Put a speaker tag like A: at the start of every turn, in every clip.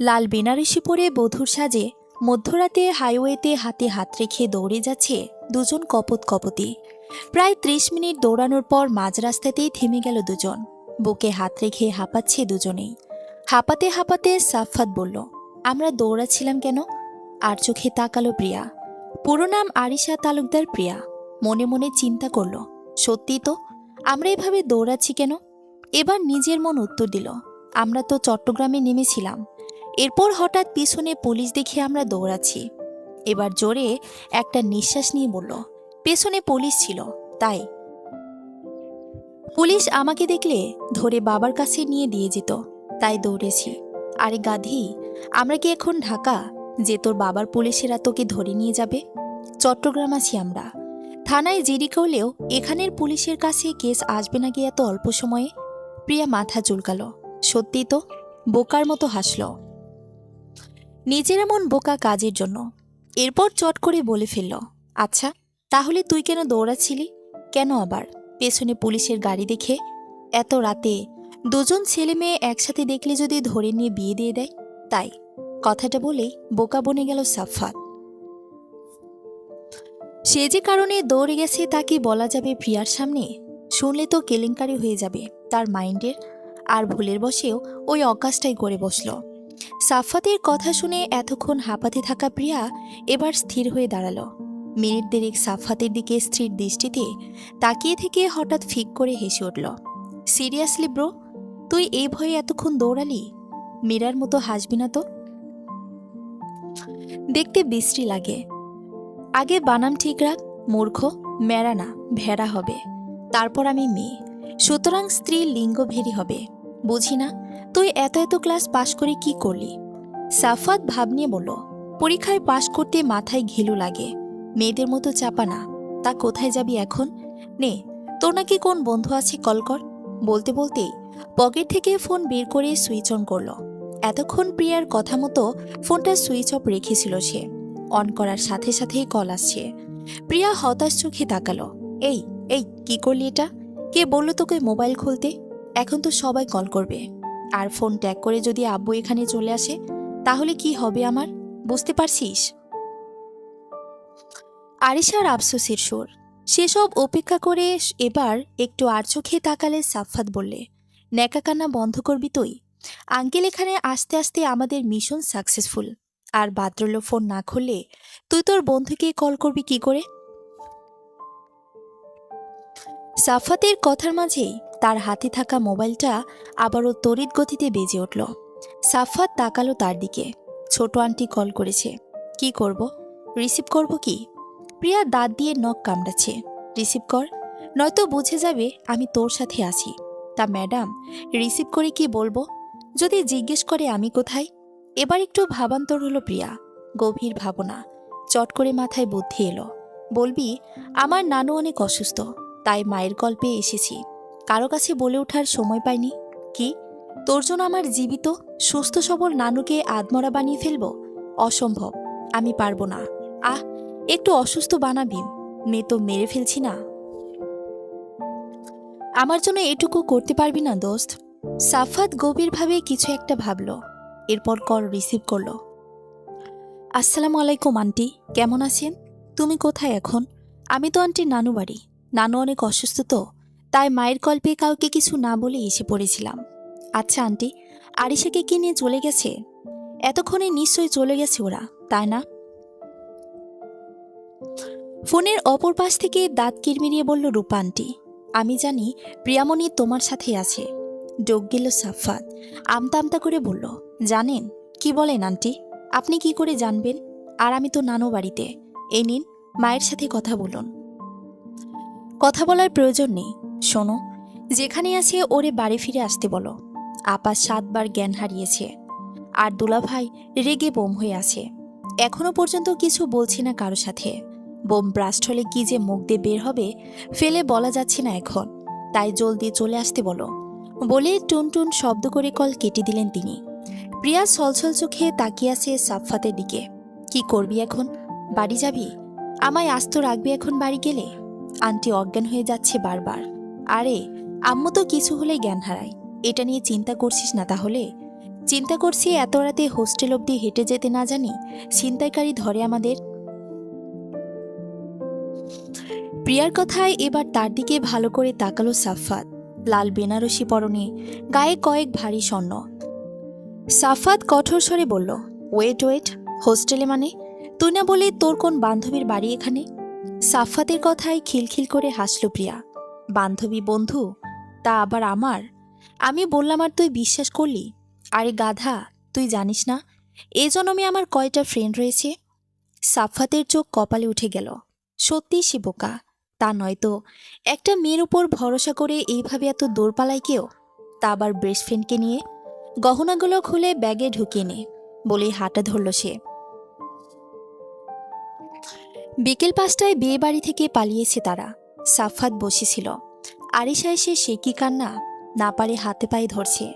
A: লাল বেনারসি পরে বধূর সাজে মধ্যরাতে হাইওয়েতে হাতে হাত রেখে দৌড়ে যাচ্ছে দুজন কপত কপতি। প্রায় ৩০ মিনিট দৌড়ানোর পর মাঝ রাস্তাতেই থেমে গেল দুজন। বুকে হাত রেখে হাঁপাচ্ছে দুজনেই। হাঁপাতে হাঁপাতে সাফফাত বলল, আমরা দৌড়াচ্ছিলাম কেন? আর চোখে তাকালো প্রিয়া। পুরো নাম আরিশা তালুকদার প্রিয়া। মনে মনে চিন্তা করল, সত্যি তো, আমরা এভাবে দৌড়াচ্ছি কেন? এবার নিজের মন উত্তর দিল, আমরা তো চট্টগ্রামে নেমেছিলাম, এরপর হঠাৎ পিছনে পুলিশ দেখে আমরা দৌড়াচ্ছি। এবার জোরে একটা নিঃশ্বাস নিয়ে বলল, পেছনে পুলিশ ছিল, তাই। পুলিশ আমাকে দেখলে ধরে বাবার কাছে নিয়ে দিয়ে যেত, তাই দৌড়েছি। আরে গাধি, আমরা কি এখন ঢাকা যে তোর বাবার পুলিশেরা তোকে ধরে নিয়ে যাবে? চট্টগ্রাম আছি আমরা। থানায় জিডি করলেও এখানের পুলিশের কাছে কেস আসবে না কি এত অল্প সময়ে? প্রিয়া মাথা চুলকালো। সত্যি তো, বোকার মতো হাসল। নিজের এমন বোকা কাজের জন্য। এরপর চট করে বলে ফেলল, আচ্ছা তাহলে তুই কেন দৌড়াচ্ছিলি? কেন আবার? পেছনে পুলিশের গাড়ি দেখে? এত রাতে দুজন ছেলে মেয়ে একসাথে দেখলে যদি ধরে নিয়ে বিয়ে দিয়ে দেয়, তাই। কথাটা বলেই বোকা বনে গেল সাফফাত। সে যে কারণে দৌড়ে গেছে তা কি বলা যাবে প্রিয়ার সামনে? শুনলে তো কেলেঙ্কারি হয়ে যাবে তার মাইন্ডের। আর ভুলের বসেও ওই অকাজটাই করে বসল। সাফফাতের কথা শুনে এতক্ষণ হাঁপাতে থাকা প্রিয়া এবার স্থির হয়ে দাঁড়ালো। মিনিট দেড়েক সাফফাতের দিকে স্থির দৃষ্টিতে তাকিয়ে থেকে হঠাৎ ফিক করে হেসে উঠল। সিরিয়াসলি ব্রো, তুই এই ভয়ে এতক্ষণ দৌড়ালি? মীরার মতো হাসবি না তো। দেখতে বিশ্রী লাগে। আগে বানাম ঠিক রাখ মূর্খ। মেরা না, ভেড়া হবে। তারপর আমি মেয়ে, সুতরাং স্ত্রীর লিঙ্গ ভেরি হবে। বুঝি না তুই এত এত ক্লাস পাশ করে কি করলি? সাফাত ভাব নিয়ে বলল, পরীক্ষায় পাশ করতে মাথায় ঘিলু লাগে, মেয়েদের মতো চাপা না। তা কোথায় যাবি এখন? নে, তোর নাকি কোন বন্ধু আছে, কল কর। বলতে বলতেই পকেট থেকে ফোন বের করে সুইচ অন করলো। এতক্ষণ প্রিয়ার কথা মতো ফোনটা সুইচ অফ রেখেছিল সে। অন করার সাথে সাথেই কল আসছে। প্রিয়া হতাশ চোখে তাকালো। এই এই কি করলি এটা? কে বললো তোকে মোবাইল খুলতে? এখন তো সবাই কল করবে। আর ফোন ট্যাগ করে যদি আব্বু এখানে চলে আসে, তাহলে কি হবে আমার? বুঝতে পারছিস? আরিশার আফসোসের সুর। সেসব উপেক্ষা করে এবার একটু আর চোখে তাকালে সাফফাত বললে, ন্যাকা কান্না বন্ধ করবি তুই? আঙ্কেল এখানে আসতে আসতে আমাদের মিশন সাকসেসফুল। আর বাদ্রল ফোন না খুললে তুই তোর বন্ধুকে কল করবি কি করে? সাফাতের কথার মাঝেই তার হাতে থাকা মোবাইলটা আবারও তড়িৎ গতিতে বেজে উঠল। সাফাত তাকালো তার দিকে। ছোট আন্টি কল করেছে। কি করব? রিসিভ করব কি? প্রিয়া দাঁত দিয়ে নখ কামড়াচ্ছে। রিসিভ কর, নয়তো বুঝে যাবে আমি তোর সাথে আছি। তা ম্যাডাম, রিসিভ করে কি বলবো? যদি জিজ্ঞেস করে আমি কোথায়? এবার একটু ভাবান্তর হলো প্রিয়া। গভীর ভাবনা। চট করে মাথায় বুদ্ধি এলো। বলবি, আমার নানু অনেক অসুস্থ, তাই মায়ের কল পেয়ে এসেছি। কারো কাছে বলে ওঠার সময় পাইনি। কি, তোর জন্য আমার জীবিত সুস্থ সবল নানুকে আধমরা বানিয়ে ফেলবো? অসম্ভব, আমি পারবো না। আহ, একটু অসুস্থ বানাবি, মেয়ে তো মেরে ফেলছি না। আমার জন্য এটুকু করতে পারবি না দোস্ত? সাফাত গভীরভাবে কিছু একটা ভাবল। এরপর কল রিসিভ করলো। আসসালামু আলাইকুম আন্টি, কেমন আছেন? তুমি কোথায় এখন? আমি তো আন্টির নানু বাড়ি। নানু অনেক অসুস্থ তো, তাই মায়ের কল পেয়ে কাউকে কিছু না বলে এসে পড়েছিলাম। আচ্ছা আন্টি, আরিশাকে কি নিয়ে চলে গেছে? এতক্ষণে নিশ্চয়ই চলে গেছে ওরা, তাই না? ফোনের অপর পাশ থেকে দাঁত কিরমিরিয়ে বলল রূপা আন্টি, আমি জানি প্রিয়ামণি তোমার সাথে আছে। ডোক গেল সাফাত। আমতা আমতা করে বলল, জানেন? কি বলেন আন্টি? আপনি কি করে জানবেন? আর আমি তো নানু বাড়িতে। এই নিন, মায়ের সাথে কথা বলুন। কথা বলার প্রয়োজন নেই। শোনো, যেখানে আছে ওরে বাড়ি ফিরে আসতে বলো। আপা 7 বার জ্ঞান হারিয়েছে। আর দুলাভাই রেগে বোম হয়ে আছে। এখনো পর্যন্ত কিছু বলছি না কারো সাথে। বোম ব্রাস্ট হলে কি যে মুখ দিয়ে বের হবে ফেলে বলা যাচ্ছে না এখন। তাই জলদি চলে আসতে বলো। বলে টুনটুন শব্দ করে কল কেটে দিলেন তিনি। প্রিয়া ছলছল চোখে তাকিয়ে আছে সাফফাতের দিকে। কি করবি এখন? বাড়ি যাবি? আমায় আস্ত রাখবি এখন বাড়ি গেলে? আন্টি অজ্ঞান হয়ে যাচ্ছে বারবার। আরে, আম্মু তো কিছু হলেই জ্ঞান হারায়, এটা নিয়ে চিন্তা করছিস না তাহলে? চিন্তা করছি এত রাতে হোস্টেল অবধি হেঁটে যেতে না জানি ছিনতাইকারী ধরে আমাদের। প্রিয়ার কথায় এবার তার দিকে ভালো করে তাকালো সাফাত। লাল বেনারসি পরনে, গায়ে কয়েক ভারী স্বর্ণ। সাফাত কঠোর স্বরে বলল, ওয়েট ওয়েট, হোস্টেলে মানে? তুই না বলে তোর কোন বান্ধবীর বাড়ি এখানে? সাফাতের কথায় খিলখিল করে হাসল প্রিয়া। বান্ধবী বন্ধু? তা আবার আমার? আমি বললাম আর তুই বিশ্বাস করলি? আরে গাধা, তুই জানিস না এ জন্মে আমার কয়টা ফ্রেন্ড রয়েছে? সাফাতের চোখ কপালে উঠে গেল। সত্যিই সে বোকা, তা নয়তো একটা মেয়ের উপর ভরসা করে এইভাবে এত দৌড় পালায় কেউ, তা আবার বেস্ট ফ্রেন্ডকে নিয়ে। গহনাগুলো খুলে ব্যাগে ঢুকিয়ে নে বলেই হাঁটা ধরল সে। বিকেল 5টায় বিয়ে বাড়ি থেকে পালিয়েছে তারা। সাফাত বসেছিল, আরিশা এসে সে কি কান্না, না পারে হাতে পায়ে ধরছে।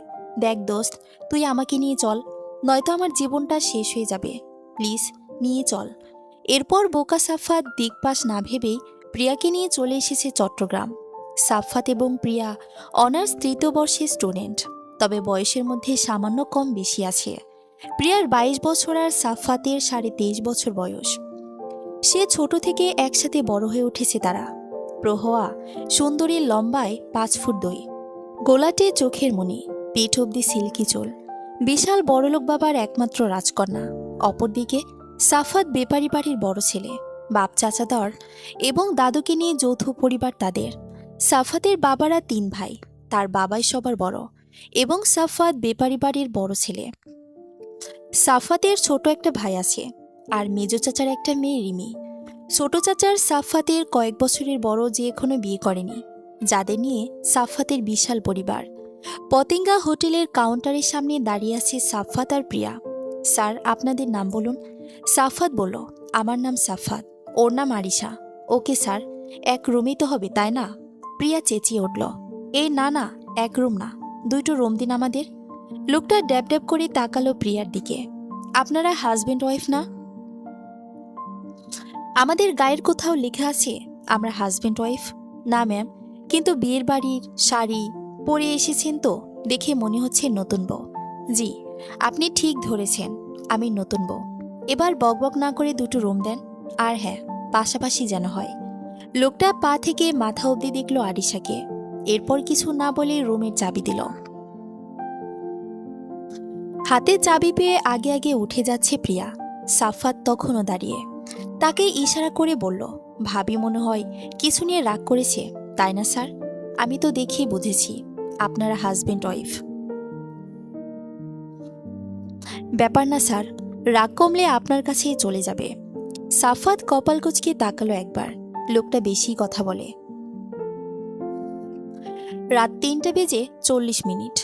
A: দেখ দোস্ত, তুই আমাকে নিয়ে চল, নয়তো আমার জীবনটা শেষ হয়ে যাবে, প্লিজ নিয়ে চল। এরপর বোকা সাফাত দিকপাশ না ভেবেই প্রিয়াকে নিয়ে চলে এসেছে চট্টগ্রাম। সাফাত এবং প্রিয়া অনার্স 3য় বর্ষের স্টুডেন্ট, তবে বয়সের মধ্যে সামান্য কম বেশি আছে। প্রিয়ার 22 বছর আর সাফাতের 23.5 বছর বয়স। সে ছোট থেকে একসাথে বড় হয়ে উঠেছে তারা। প্রহয়া সুন্দরীর লম্বায় 5 ফুট 2, গোলাটে চোখের মণি, পিঠ অব্দি সিল্কি চুল, বিশাল বড়লোক বাবার একমাত্র রাজকন্যা। অপরদিকে সাফাত বেপারি বাড়ির বড় ছেলে, বাপ চাচাদার এবং দাদুকে নিয়ে যৌথ পরিবার তাদের। সাফাতের বাবারা 3 ভাই, তার বাবাই সবার বড় এবং সাফাত বেপারি বাড়ির বড় ছেলে। সাফাতের ছোট একটা ভাই আছে আর মেজো চাচার একটা মেয়ে রিমি। ছোট চাচার সাফাতের কয়েক বছরের বড় যে এখনো বিয়ে করেনি, যাদের নিয়ে সাফাতের বিশাল পরিবার। পতেঙ্গা হোটেলের কাউন্টারের সামনে দাঁড়িয়ে আছে সাফাত আর প্রিয়া। স্যার, আপনাদের নাম বলুন। সাফাত বলল, আমার নাম সাফাত, ওর নাম আরিশা। ওকে স্যার, এক রুমই তো হবে তাই না? প্রিয়া চেঁচিয়ে উঠল, এই না না, এক রুম না, 2টো রুম দিন আমাদের। লোকটা ড্যাব ড্যাব করে তাকালো প্রিয়ার দিকে। আপনারা হাজবেন্ড ওয়াইফ না? আমাদের গায়ের কোথাও লেখা আছে আমরা হাজবেন্ড ওয়াইফ? না ম্যাম, কিন্তু বিয়ের বাড়ির শাড়ি পরে এসেছেন তো দেখে মনে হচ্ছে নতুন বউ। জি, আপনি ঠিক ধরেছেন, আমি নতুন বউ। এবার বকবক না করে 2টো রুম দেন, আর হ্যাঁ, পাশাপাশি যেন হয়। লোকটা পা থেকে মাথা অবধি দেখল আরিশাকে, এরপর কিছু না বলে রুমের চাবি দিল। হাতে চাবি পেয়ে আগে আগে উঠে যাচ্ছে প্রিয়া। সাফাত তখনও দাঁড়িয়ে তাকে ইশারা করে বলল, ভাবি মনে হয় কিছু নিয়ে রাগ করেছে, তাই না স্যার? আমি তো দেখেই বুঝেছি আপনারা হাজবেন্ড ওয়াইফ। ব্যাপার না স্যার, রাগ কমলে আপনার কাছেই চলে যাবে। সাফাত কপাল কুঁচকে তাকালো একবার। লোকটা বেশি কথা বলে। রাত 3টা বেজে 40 মিনিট।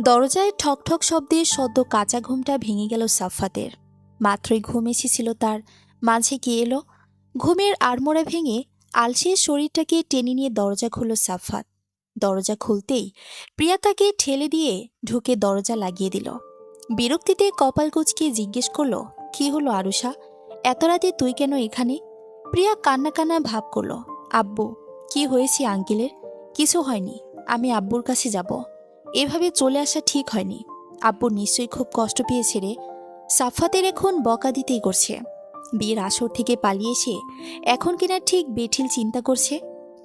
A: দরজায় ঠক ঠক শব্দে সদ্য কাঁচা ঘুমটা ভেঙে গেল সাফাতের। মাত্রই ঘুম এসেছিল তার, মাঝে কে এলো? ঘুমের আড়মোড়া ভেঙে আলসের শরীরটাকে টেনে নিয়ে দরজা খুলল সাফাত। দরজা খুলতেই প্রিয়া তাকে ঠেলে দিয়ে ঢুকে দরজা লাগিয়ে দিল। বিরক্তিতে কপাল কুঁচকে জিজ্ঞেস করল, কি হলো আরুষা, এত রাতে তুই কেন এখানে? প্রিয়া কান্না কান্না ভাব করল, আব্বু, কি হয়েছে আঙ্কেলের? কিছু হয়নি, আমি আব্বুর কাছে যাব। এভাবে চলে আসা ঠিক হয়নি, আব্বু নিশ্চয়ই খুব কষ্ট পেয়েছে রে। সাফাতের এখন বকা দিতেই করছে। বিয়ের আসর থেকে পালিয়ে এসে এখন কিনা ঠিক বেঠিল চিন্তা করছে,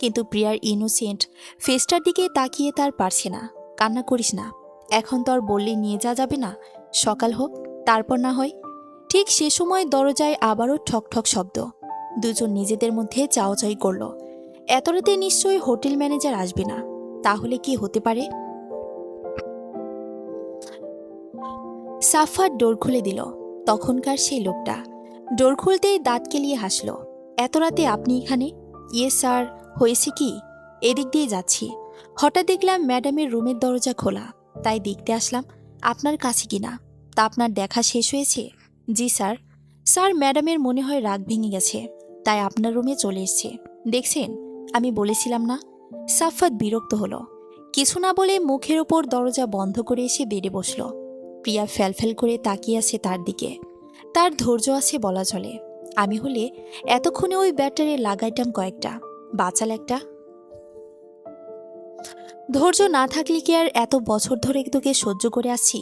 A: কিন্তু প্রিয়ার ইনোসেন্ট ফেসটার দিকে তাকিয়ে তার পারছে না। কান্না করিস না, এখন তো আর বললে নিয়ে যাবে না, সকাল হোক তারপর না হয়। ঠিক সে সময় দরজায় আবারও ঠক ঠক শব্দ। দুজন নিজেদের মধ্যে চাওয়াচাই করল। এত রাতে নিশ্চয়ই হোটেল ম্যানেজার আসবে না, তাহলে কি হতে পারে? সাফাত ডোর খুলে দিল। তখনকার সেই লোকটা ডোর খুলতেই দাঁত কেলিয়ে হাসল, এত রাতে আপনি এখানে? ইয়ে স্যার, হয়েছে কি, এদিক দিয়ে যাচ্ছি, হঠাৎ দেখলাম ম্যাডামের রুমের দরজা খোলা, তাই দেখতে আসলাম আপনার কাছে কিনা। তা আপনার দেখা শেষ হয়েছে? জি স্যার। স্যার, ম্যাডামের মনে হয় রাগ ভেঙে গেছে, তাই আপনার রুমে চলে এসছে। দেখছেন, আমি বলেছিলাম না। সাফাত বিরক্ত হলো, কিছু না বলে মুখের ওপর দরজা বন্ধ করে এসে বেডে বসল। প্রিয়া ফ্যালফ্যাল করে তাকিয়ে আছে তার দিকে। তার ধৈর্য আছে বলা চলে। আমি হলে এতক্ষণে ওই ব্যাটারে লাগাইতাম কয়েকটা, বাচাল একটা। ধৈর্য না থাকলে কি আর এত বছর ধরে তোকে সহ্য করে আসছি?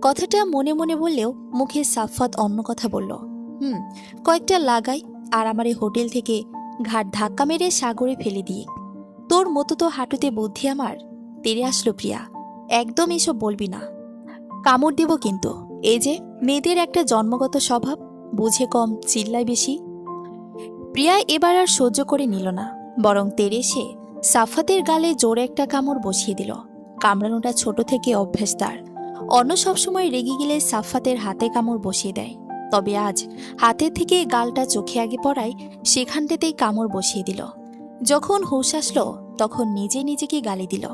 A: কথাটা মনে মনে বললেও মুখে সাফাত অন্য কথা বলল। কয়েকটা লাগাই আর আমার এই হোটেল থেকে ঘাট ধাক্কা মেরে সাগরে ফেলে দিয়ে। তোর মতো তো হাঁটুতে বুদ্ধি আমার। তেরে আসলো প্রিয়া, একদম এসব বলবি না। কামড় দেব কিন্তু। এই যে মেয়েদের একটা জন্মগত স্বভাব, বুঝে কম চিল্লায় বেশি। প্রিয়া এবার আর সহ্য করে নিল না, বরং তেরে এসে সাফাতের গালে জোরে একটা কামড় বসিয়ে দিল। কামড়ানোটা ছোট থেকে অভ্যাস তার। অন্য সবসময় রেগে গেলে সাফাতের হাতে কামড় বসিয়ে দেয়, তবে আজ হাতের থেকে গালটা চোখে আগে পড়ায় সেখানটাতেই কামড় বসিয়ে দিল। যখন হুঁশ আসলো তখন নিজে নিজেকে গালি দিল।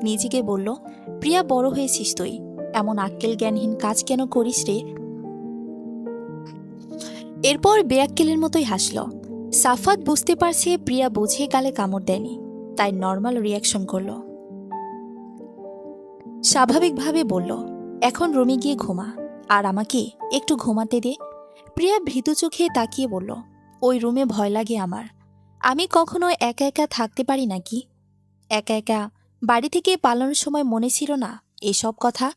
A: নিজেকে বলল, প্রিয়া বড় হয়েছিস তুই, এমন আক্কেল জ্ঞানহীন কাজ কেন করিস রে। এরপর বেয়াক্কেলের মতোই হাসল। সাফাত বুঝতে পারছে প্রিয়া বুঝে গালে কামড় দেয়নি, তাই নর্মাল রিয়াকশন করল। স্বাভাবিকভাবে বলল, এখন রুমে গিয়ে ঘুমা, আর আমাকে একটু ঘুমাতে দে। প্রিয়া ভীতু চোখে তাকিয়ে বলল, ওই রুমে ভয় লাগে আমার। আমি কখনো একা একা থাকতে পারি নাকি? একা একা বাড়ি থেকে পালানোর সময় মনে ছিল না এসব কথা?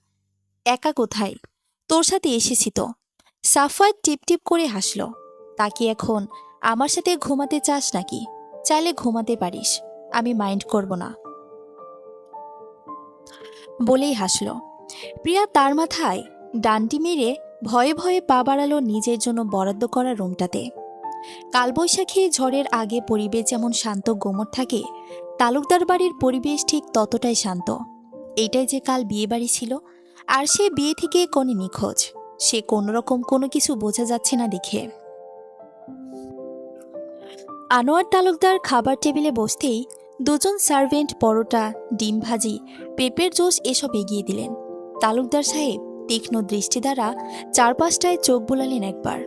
A: একা কোথায়, তোর সাথে এসেছি তো। সাফাত টিপ টিপ করে হাসল। তাকে এখন আমার সাথে ঘুমাতে চাস নাকি? চাইলে ঘুমাতে পারিস, আমি মাইন্ড করব না বলেই হাসল। প্রিয়া তার মাথায় ডান্ডি মেরে ভয়ে ভয়ে পা বাড়ালো নিজের জন্য বরাদ্দ করা রুমটাতে। কালবৈশাখী ঝড়ের আগে পরিবেশ যেমন শান্ত গোমর থাকে, তালুকদার বাড়ির পরিবেশ ঠিক ততটাই শান্ত। এইটাই যে কাল বিয়ে বাড়ি ছিল, আর সে বিয়ে থেকে কোণে নিখোঁজ। সে কোনোরকম কোনো কিছু বোঝা যাচ্ছে না দেখে। আনোয়ার তালুকদার খাবার টেবিলে বসতেই দুজন সার্ভেন্ট পরোটা, ডিম ভাজি, পেঁপের জুস এসব এগিয়ে দিলেন। তালুকদার সাহেব তীক্ষ্ণ দৃষ্টি দ্বারা চারপাশটায় চোখ বুলালেন একবার।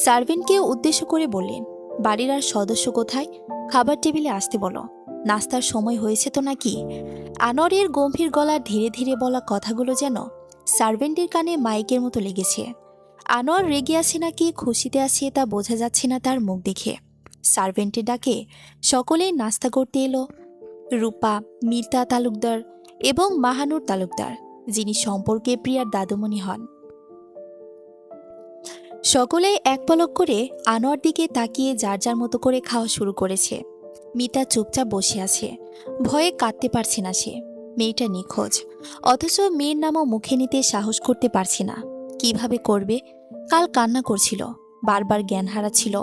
A: সার্ভেন্টকে উদ্দেশ্য করে বললেন, বাড়ির আর সদস্য কোথায়? খাবার টেবিলে আসতে বলো, নাস্তার সময় হয়েছে তো নাকি? আনোয়ারের গম্ভীর গলা ধীরে ধীরে বলা কথাগুলো যেন সার্ভেন্টের কানে মাইকের মতো লেগেছে। আনোয়ার রেগে আছে নাকি খুশিতে আছে তা বোঝা যাচ্ছে না তার মুখ দেখে। সার্ভেন্টের ডাকে সকলেই নাস্তা করতে এলো। রূপা, মিতা তালুকদার এবং মাহানুর তালুকদার, যিনি সম্পর্কে প্রিয়ার দাদুমণি হন। সকলেই এক পলক করে আনোয়ার দিকে তাকিয়ে যার যার মতো করে খাওয়া শুরু করেছে। মিতা চুপচাপ বসে আছে, ভয়ে কাঁদতে পারছে না সে। মেয়েটা নিখোঁজ, অথচ মেয়ের নামও মুখে নিতে সাহস করতে পারছে না। কিভাবে করবে? কাল কান্না করছিল, বারবার জ্ঞান হারাচ্ছিল।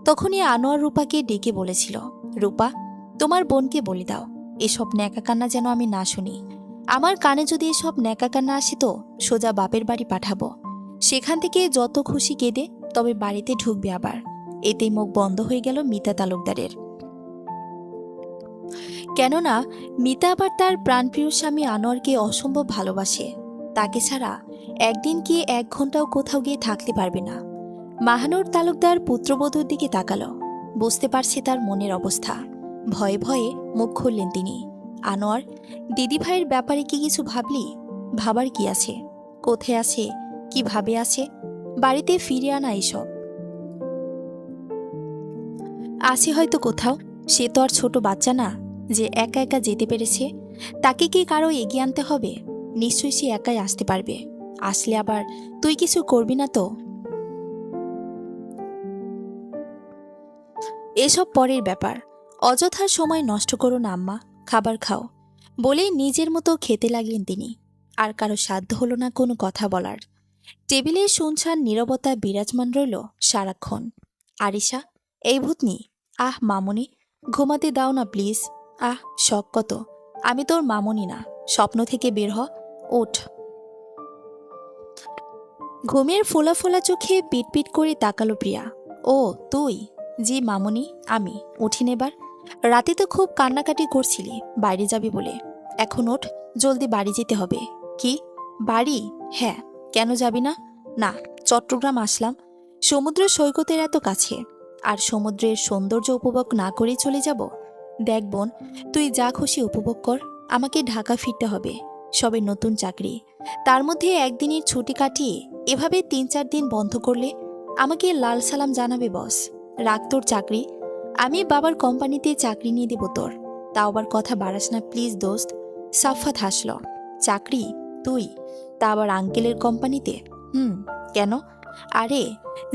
A: তখনই আনোয়ার রূপাকে ডেকে বলেছিল, রূপা, তোমার বোনকে বলে দাও এসব ন্যাকা কান্না যেন আমি না শুনি। আমার কানে যদি এসব ন্যাকা কান্না আসে তো সোজা বাপের বাড়ি পাঠাবো। সেখান থেকে যত খুশি কেঁদে তবে বাড়িতে ঢুকবে আবার। এতেই মুখ বন্ধ হয়ে গেল মিতা তালুকদারের। কেননা মিতা আবার তার প্রাণপ্রিয় স্বামী আনোয়ারকে অসম্ভব ভালোবাসে। তাকে ছাড়া একদিন কি 1 ঘন্টাও কোথাও গিয়ে থাকতে পারবে না। মাহানুর তালুকদার পুত্রবধূর দিকে তাকালো, বুঝতে পারছে তার মনের অবস্থা। ভয়ে ভয়ে মুখ খুললেন তিনি। আনোয়ার, দিদিভাইয়ের ব্যাপারে কি কিছু ভাবলি? ভাবার কি আছে? কোথায় আছে, কিভাবে আছে? বাড়িতে ফিরে আনা এসব। আছে হয়তো কোথাও, সে তো আর ছোট বাচ্চা না যে একা একা যেতে পেরেছে। তাকে কি কারো এগিয়ে আনতে হবে? নিশ্চয়ই সে একাই আসতে পারবে। আসলে আবার তুই কিছু করবি না তো? এসব পরের ব্যাপার, অযথা সময় নষ্ট করো না আম্মা, খাবার খাও বলেই নিজের মতো খেতে লাগলেন তিনি। আর কারো সাধ্য হলো না কোনো কথা বলার। টেবিলে শুনছান নীরবতা বিরাজমান রইল সারাক্ষণ। আরিশা, এই ভূতনি, আহ মামুনি, ঘুমাতে দাও না প্লিজ। আহ শখ কত, আমি তোর মামুনি না, স্বপ্ন থেকে বের হ, ওঠ। ঘুমের ফোলা ফোলা চোখে পিটপিট করে তাকালো প্রিয়া। ও তুই? জি মামুনি, আমি উঠি নেবার। রাতে তো খুব কান্নাকাটি করছিলি বাইরে যাবি বলে। এখন ওঠ, জলদি বাড়ি যেতে হবে। কি বাড়ি? হ্যাঁ, কেন যাবি না? না, চট্টগ্রাম আসলাম, সমুদ্র সৈকতের এত কাছে, আর সমুদ্রের সৌন্দর্য উপভোগ না করেই চলে যাব? দেখ বোন, তুই যা খুশি উপভোগ কর, আমাকে ঢাকা ফিরতে হবে, সবে নতুন চাকরি, তার মধ্যে একদিনের ছুটি কাটিয়ে এভাবে 3-4 দিন বন্ধ করলে আমাকে লাল সালাম জানাবে বস। রাখ তোর চাকরি, আমি বাবার কোম্পানিতে চাকরি নিয়ে দেব তোর। তাও আবার কথা বাড়াস না প্লিজ দোস্ত। সাফাত হাসল। চাকরি? তুই? তা আবার আঙ্কেলের কোম্পানিতে? কেন? আরে,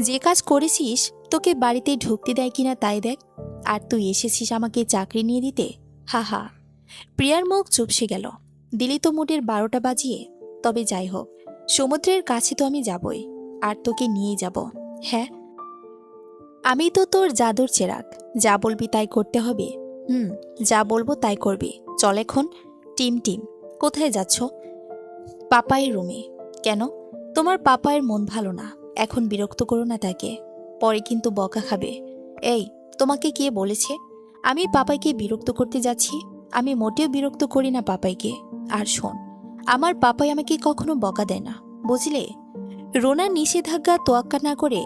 A: যে কাজ করেছিস তোকে বাড়িতে ঢুকতে দেয় কিনা তাই দেখ। আর তুই এসেছিস আমাকে চাকরি নিয়ে দিতে? হা হা। প্রিয়ার মুখ চুপসে গেল। দিলি তো মোটের 12টা বাজিয়ে। তবে যাই হোক, সমুদ্রের কাছে তো আমি যাবই, আর তোকে নিয়েই যাব। হ্যাঁ, আমি তো তোর জাদুর চেরাগ, যা বলবি তাই করতে হবে। যা বলবো তাই করবি। চল এখন। টিম টিম, কোথায় যাচ্ছ? পাপায়ের রুমে। কেন? তোমার পাপায়ের মন ভালো না, এখন বিরক্ত করো না তাকে, পরে কিন্তু বকা খাবে। এই, তোমাকে কে বলেছে আমি পাপাইকে বিরক্ত করতে যাচ্ছি? আমি মোটেও বিরক্ত করি না পাপাইকে। আর শোন, আমার পাপাই আমাকে কখনো বকা দেয় না, বুঝলে? রোনা নিষেধাজ্ঞা তোয়াক্কা না করে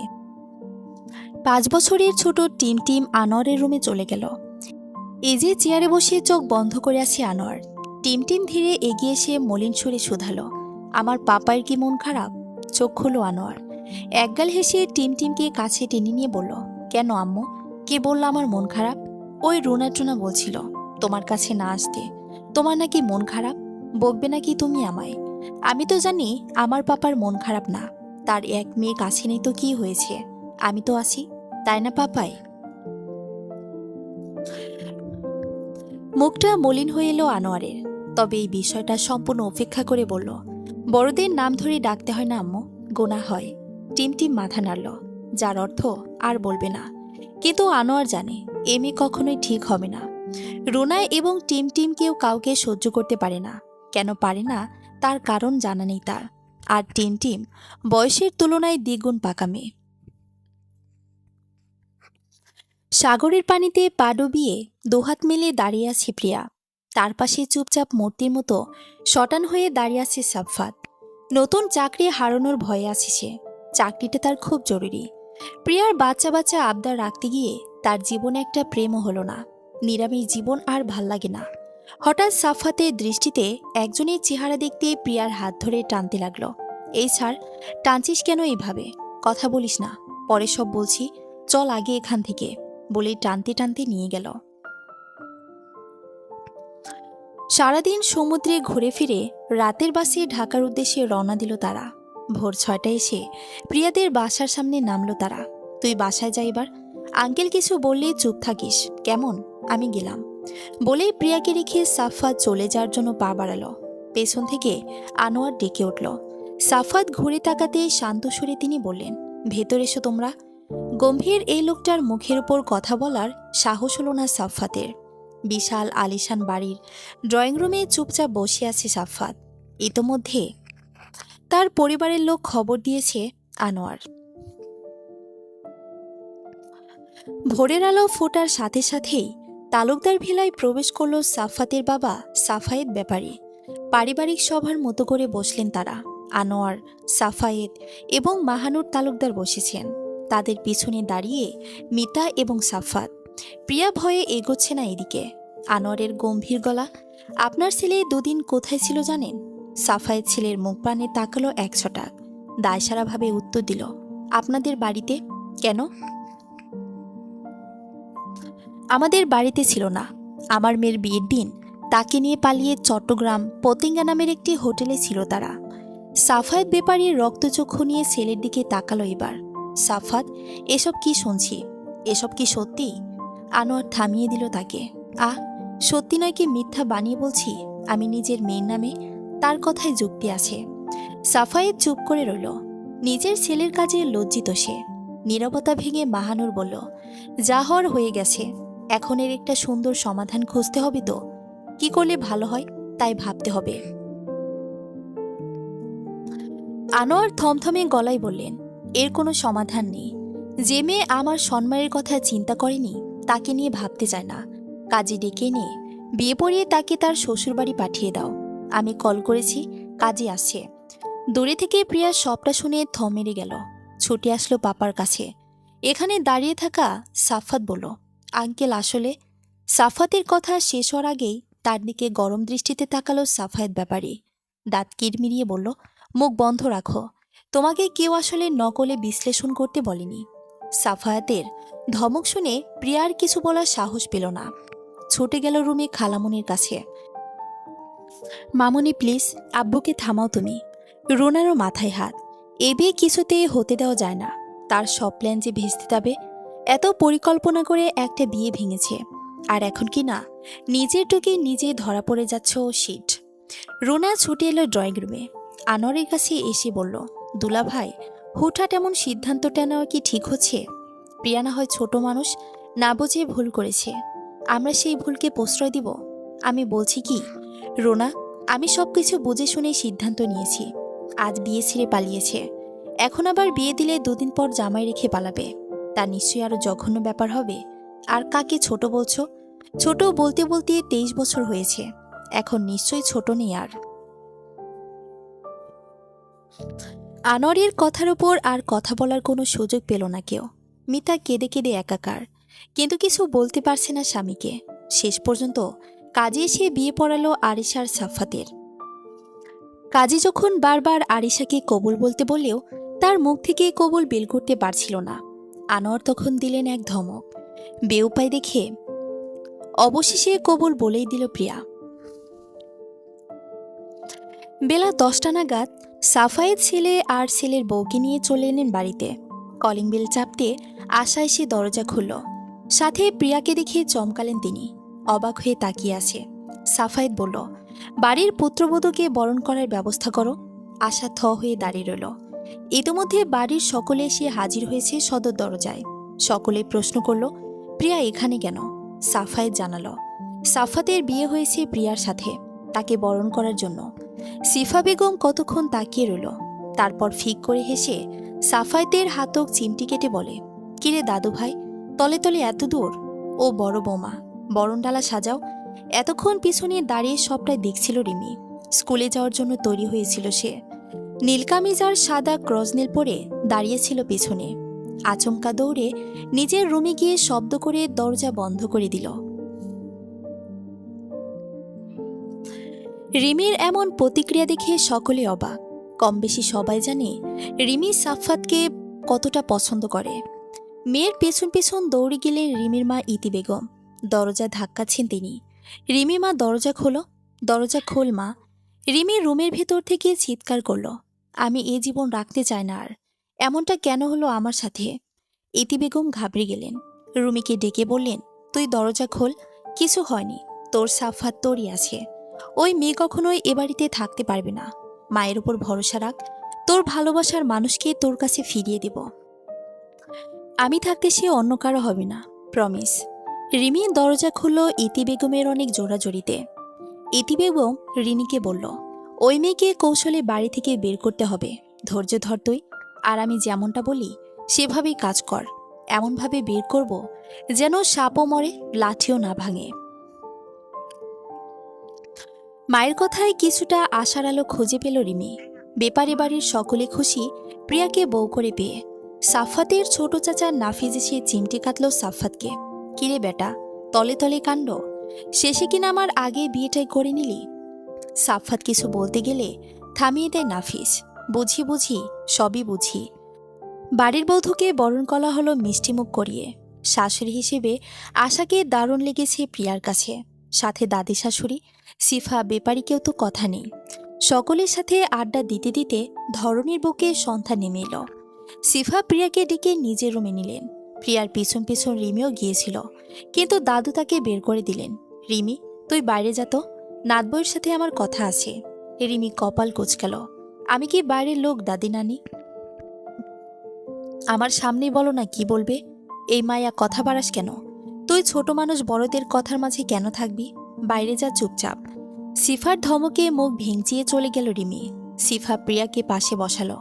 A: 5 বছরের ছোট টিম টিম আনোয়ারের রুমে চলে গেল। এই যে চেয়ারে বসে চোখ বন্ধ করে আছে আনোয়ার। টিম টিম ধীরে এগিয়ে এসে মলিন সুরে শুধালো, আমার পাপায়ের কি মন খারাপ? চোখ খুলো আনোয়ার। একগাল হেসে টিম টিমকে কাছে টেনে নিয়ে বলল, কেন আম্মু? কে বলল আমার মন খারাপ? ওই রুনা টুনা বলছিল তোমার কাছে না আসতে। তোমার নাকি মন খারাপ, বকবে নাকি তুমি আমায়? আমি তো জানি আমার পাপার মন খারাপ না, তার এক মেয়ে কাছে নেই তো কি হয়েছে? আমি তো আছি, তাই না পাপাই? মুখটা মলিন হয়ে এলো আনোয়ারের। তবে এই বিষয়টা সম্পূর্ণ উপেক্ষা করে বলল, বড়দের নাম ধরে ডাকতে হয় না আম্মু, গোনা হয়। টিমটিম মাথা নাড়ল, যার অর্থ আর বলবে না। কিন্তু আনোয়ার জানে এ মেয়ে কখনোই ঠিক হবে না। রুনা এবং টিম কেউ কাউকে সহ্য করতে পারে না। কেন পারে না তার কারণ জানা নেই তার। আর টিম বয়সের তুলনায় দ্বিগুণ পাকা মেয়ে। সাগরের পানিতে পা ডুবিয়ে দুহাত মেলে দাঁড়িয়ে আছে প্রিয়া। তার পাশে চুপচাপ মূর্তির মতো শটান হয়ে দাঁড়িয়ে আছে সাফফাত। নতুন চাকরি হারানোর ভয়ে আছে সে। চাকরিটা তার খুব জরুরি। প্রিয়ার বাচ্চা বাচ্চা আবদার রাখতে গিয়ে তার জীবনে একটা প্রেমও হলো না। নিরামিষ জীবন আর ভাল লাগে না। হঠাৎ সাফফাতের দৃষ্টিতে একজনের চেহারা দেখতে প্রিয়ার হাত ধরে টানতে লাগলো। এই স্যার, টানছিস কেন এইভাবে? কথা বলিস না, পরে সব বলছি, চল আগে এখান থেকে, বলে টানতে টানতে নিয়ে গেল। সারাদিন সমুদ্রে ঘুরে ফিরে রাতের বাসে ঢাকার উদ্দেশ্যে রওনা দিল তারা। ভোর 6টায় এসে প্রিয়াদের বাসার সামনে নামলো তারা। তুই বাসায় যা এবার, আঙ্কেল কিছু বললেই চুপ থাকিস, কেমন? আমি গেলাম, বলেই প্রিয়াকে রেখে সাফাত চলে যাওয়ার জন্য পা বাড়ালো। পেছন থেকে আনোয়ার ডেকে উঠল। সাফাত ঘুরে তাকাতে শান্ত সুরে তিনি বললেন, ভেতর এসো তোমরা। গম্ভীর এই লোকটার মুখের উপর কথা বলার সাহস হলো না সাফফাতের। বিশাল আলিশান বাড়ির ড্রয়িং রুমে চুপচাপ বসে আছে সাফফাত। ইতোমধ্যে তার পরিবারের লোক খবর দিয়েছে আনোয়ার। ভোরের আলো ফোটার সাথে সাথেই তালুকদার ভিলায় প্রবেশ করল সাফফাতের বাবা সাফায়েত ব্যাপারী। পারিবারিক সভার মতো করে বসলেন তারা। আনোয়ার, সাফায়েত এবং মাহানুর তালুকদার বসেছেন। তাদের পিছনে দাঁড়িয়ে মিতা এবং সাফাত। প্রিয়া ভয়ে এগোচ্ছে না এদিকে। আনোয়ারের গম্ভীর গলা, আপনার ছেলে দুদিন কোথায় ছিল জানেন? সাফায়েত ছেলের মুখ প্রাণে তাকালো এক ছটাক। দায়সারাভাবে উত্তর দিল, আপনাদের বাড়িতে। কেন? আমাদের বাড়িতে ছিল না। আমার মেয়ের বিয়ের দিন তাকে নিয়ে পালিয়ে চট্টগ্রাম পতেঙ্গা নামের একটি হোটেলে ছিল তারা। সাফায়েত ব্যাপারীর রক্তচক্ষু নিয়ে ছেলের দিকে তাকালো এবার। সাফাত, এসব কি শুনছি? এসব কি সত্যি? আনোয়ার থামিয়ে দিল তাকে। সত্যি নয় কি মিথ্যা বানিয়ে বলছি আমি নিজের মেয়ের নামে? তার কথায় যুক্তি আছে। সাফায়েত চুপ করে রইল। নিজের ছেলের কাজে লজ্জিত সে। নীরবতা ভেঙে মাহানুর বলল, যা হওয়ার হয়ে গেছে, এখন এর একটা সুন্দর সমাধান খুঁজতে হবে তো। কি করলে ভালো হয় তাই ভাবতে হবে। আনোয়ার থমথমে গলায় বললেন, এর কোনো সমাধান নেই। যে মেয়ে আমার সম্মানের কথা চিন্তা করেনি তাকে নিয়ে ভাবতে চায় না। কাজে ডেকে নিয়ে বিয়ে পড়িয়ে তাকে তার শ্বশুরবাড়ি পাঠিয়ে দাও। আমি কল করেছি, কাজে আসছে। দূরে থেকে প্রিয়া সবটা শুনে থম মেরে গেল। ছুটে আসলো পাপার কাছে। এখানে দাঁড়িয়ে থাকা সাফাত বলল, আঙ্কেল আসলে। সাফাতের কথা শেষ হওয়ার আগেই তার দিকে গরম দৃষ্টিতে তাকালো সাফায়েত ব্যাপারী। দাঁত কিরমিরিয়ে বলল, মুখ বন্ধ রাখো। তোমাকে কেউ আসলে নকলে বিশ্লেষণ করতে বলেনি। সাফায়াতের ধমক শুনে প্রিয়ার কিছু বলার সাহস পেল না। ছুটে গেল রুমে খালামুনির কাছে। মামুনি প্লিজ, আব্বুকে থামাও তুমি। রুনারও মাথায় হাত। এ বিয়ে কিছুতেই হতে দেওয়া যায় না। তার সব প্ল্যান যে ভেস্তে যাবে। এত পরিকল্পনা করে একটা বিয়ে ভেঙেছে, আর এখন কি না নিজের টুকে নিজে ধরা পড়ে যাচ্ছে ও শিট। রুনা ছুটে এলো ড্রয়িং রুমে। আনোয়ারের কাছে এসে বলল, দুলা ভাই, হুটহাট এমন সিদ্ধান্তটা নেওয়া কি ঠিক হচ্ছে? প্রিয়া না হয় ছোট মানুষ, না বুঝে ভুল করেছে। আমরা সেই ভুলকে প্রশ্রয় দিব? আমি বলছি কি রুনা, আমি সবকিছু বুঝে শুনে সিদ্ধান্ত নিয়েছি। আজ বিয়ে ছেড়ে পালিয়েছে, এখন আবার বিয়ে দিলে দুদিন পর জামাই রেখে পালাবে। তা নিশ্চয়ই আরো জঘন্য ব্যাপার হবে। আর কাকে ছোট বলছো? ছোট বলতে বলতে 23 বছর হয়েছে, এখন নিশ্চয়ই ছোট নেই আর। আনোয়ারের কথার উপর আর কথা বলার কোনো সুযোগ পেল না কেউ। মিতা কেঁদে কেঁদে একাকার, কিন্তু কিছু বলতে পারছে না স্বামীকে। শেষ পর্যন্ত কাজে এসে বিয়ে পড়ালো আরিশার সাফাতের। কাজী যখন বারবার আরিশাকে কবুল বলতে বললেও তার মুখ থেকে কবুল বের করতে পারছিল না। আনোয়ার তখন দিলেন এক ধমক। বেউপায় দেখে অবশেষে কবুল বলেই দিল প্রিয়া। বেলা 10টা নাগাদ সাফায়েত ছেলে আর ছেলের বউকে নিয়ে চলে এলেন বাড়িতে। কলিং বেল চাপতে আশা এসে দরজা খুলল। সাথে প্রিয়াকে দেখে চমকালেন তিনি। অবাক হয়ে তাকিয়ে আছে। সাফায়েত বলল, বাড়ির পুত্রবধূকে বরণ করার ব্যবস্থা করো। আশা থ হয়ে দাঁড়িয়ে রইল। ইতোমধ্যে বাড়ির সকলে এসে হাজির হয়েছে সদর দরজায়। সকলে প্রশ্ন করল, প্রিয়া এখানে কেন? সাফায়েত জানালো, সাফাতের বিয়ে হয়েছে প্রিয়ার সাথে, তাকে বরণ করার জন্য। সিফা বেগম কতক্ষণ তাকিয়ে রইল, তারপর ফিক করে হেসে সাফায়েতের হাতক চিমটি কেটে বলে, কিরে দাদু ভাই, তলে তলে এত দূর? ও বড় বৌমা, বরণডালা সাজাও। এতক্ষণ পিছনে দাঁড়িয়ে সবটাই দেখছিল রিমি। স্কুলে যাওয়ার জন্য তৈরি হয়েছিল সে। নীল কামিজ আর সাদা ক্রসনীল পরে দাঁড়িয়েছিল পিছনে। আচমকা দৌড়ে নিজের রুমে গিয়ে শব্দ করে দরজা বন্ধ করে দিল। রিমির এমন প্রতিক্রিয়া দেখে সকলে অবাক। কম বেশি সবাই জানে রিমি সাফাতকে কতটা পছন্দ করে। মেয়ের পেছন পেছন দৌড়ে গেলেন রিমির মা ইতি বেগম। দরজা ধাক্কাচ্ছেন তিনি। রিমি মা, দরজা খোলো, দরজা খোল মা। রিমি রুমের ভেতর থেকে চিৎকার করল, আমি এ জীবন রাখতে চাই না আর। এমনটা কেন হলো আমার সাথে? ইতি বেগম ঘাবড়ে গেলেন। রুমিকে ডেকে বললেন, তুই দরজা খোল, কিছু হয়নি, তোর সাফাত তোরই আছে। ওই মেয়ে কখনোই এ বাড়িতে থাকতে পারবে না। মায়ের উপর ভরসা রাখ, তোর ভালোবাসার মানুষকে তোর কাছে ফিরিয়ে দেব। আমি থাকতে সে অন্য কারো হবে না, প্রমিস। রিমি দরজা খুলল ইতি বেগমের অনেক জোড়াজড়িতে। ইতি বেগম রিনিকে বলল, ওই মেয়েকে কৌশলে বাড়ি থেকে বের করতে হবে। ধৈর্য ধর তুই, আর আমি যেমনটা বলি সেভাবেই কাজ কর। এমনভাবে বের করব যেন সাপও মরে, লাঠিও না ভাঙে। মায়ের কথায় কিছুটা আশার আলো খুঁজে পেল রিমি। বেপারে বাড়ির সকলে খুশি প্রিয়াকে বউ করে পেয়ে। সাফাতের ছোট চাচা নাফিজ এসে চিমটি কাটল সাফাতকে। কিরে বেটা, তলে তলে কাণ্ড, শেষে কিনা আমার আগে বিয়েটাই করে নিলি। সাফাত কিছু বলতে গেলে থামিয়ে দেয় নাফিস। বুঝি বুঝি, সবই বুঝি। বাড়ির বধূকে বরণ করা হলো মিষ্টিমুখ করিয়ে। শাশুড়ি হিসেবে আশাকে দারুণ লেগেছে প্রিয়ার কাছে। সাথে দাদি শাশুড়ি, সিফা, বেপারিকেও তো কথা নেই। সকলের সাথে আড্ডা দিতে দিতে ধরনীর বুকে সন্ধ্যা নেমে এলো। সিফা প্রিয়াকে ডেকে নিজের রুমে নিলেন। প্রিয়ার পিছন পিছন রিমিও গিয়েছিল, কিন্তু দাদু তাকে বের করে দিলেন। রিমি, তুই বাইরে যা তো, নাতবইয়ের সাথে আমার কথা আছে। রিমি কপাল কুঁচকাল, আমি কি বাইরের লোক দাদি নানি? আমার সামনেই বলো না কি বলবে। এই মায়া কথা বাড়াস কেন? তুই ছোট মানুষ, বড়দের কথার মাঝে কেন থাকবি? বাইরে যা চুপচাপ। সিফার ধমকে মুখ ভেঙচিয়ে চলে গেল রিমি। সিফা প্রিয়াকে পাশে বসালো।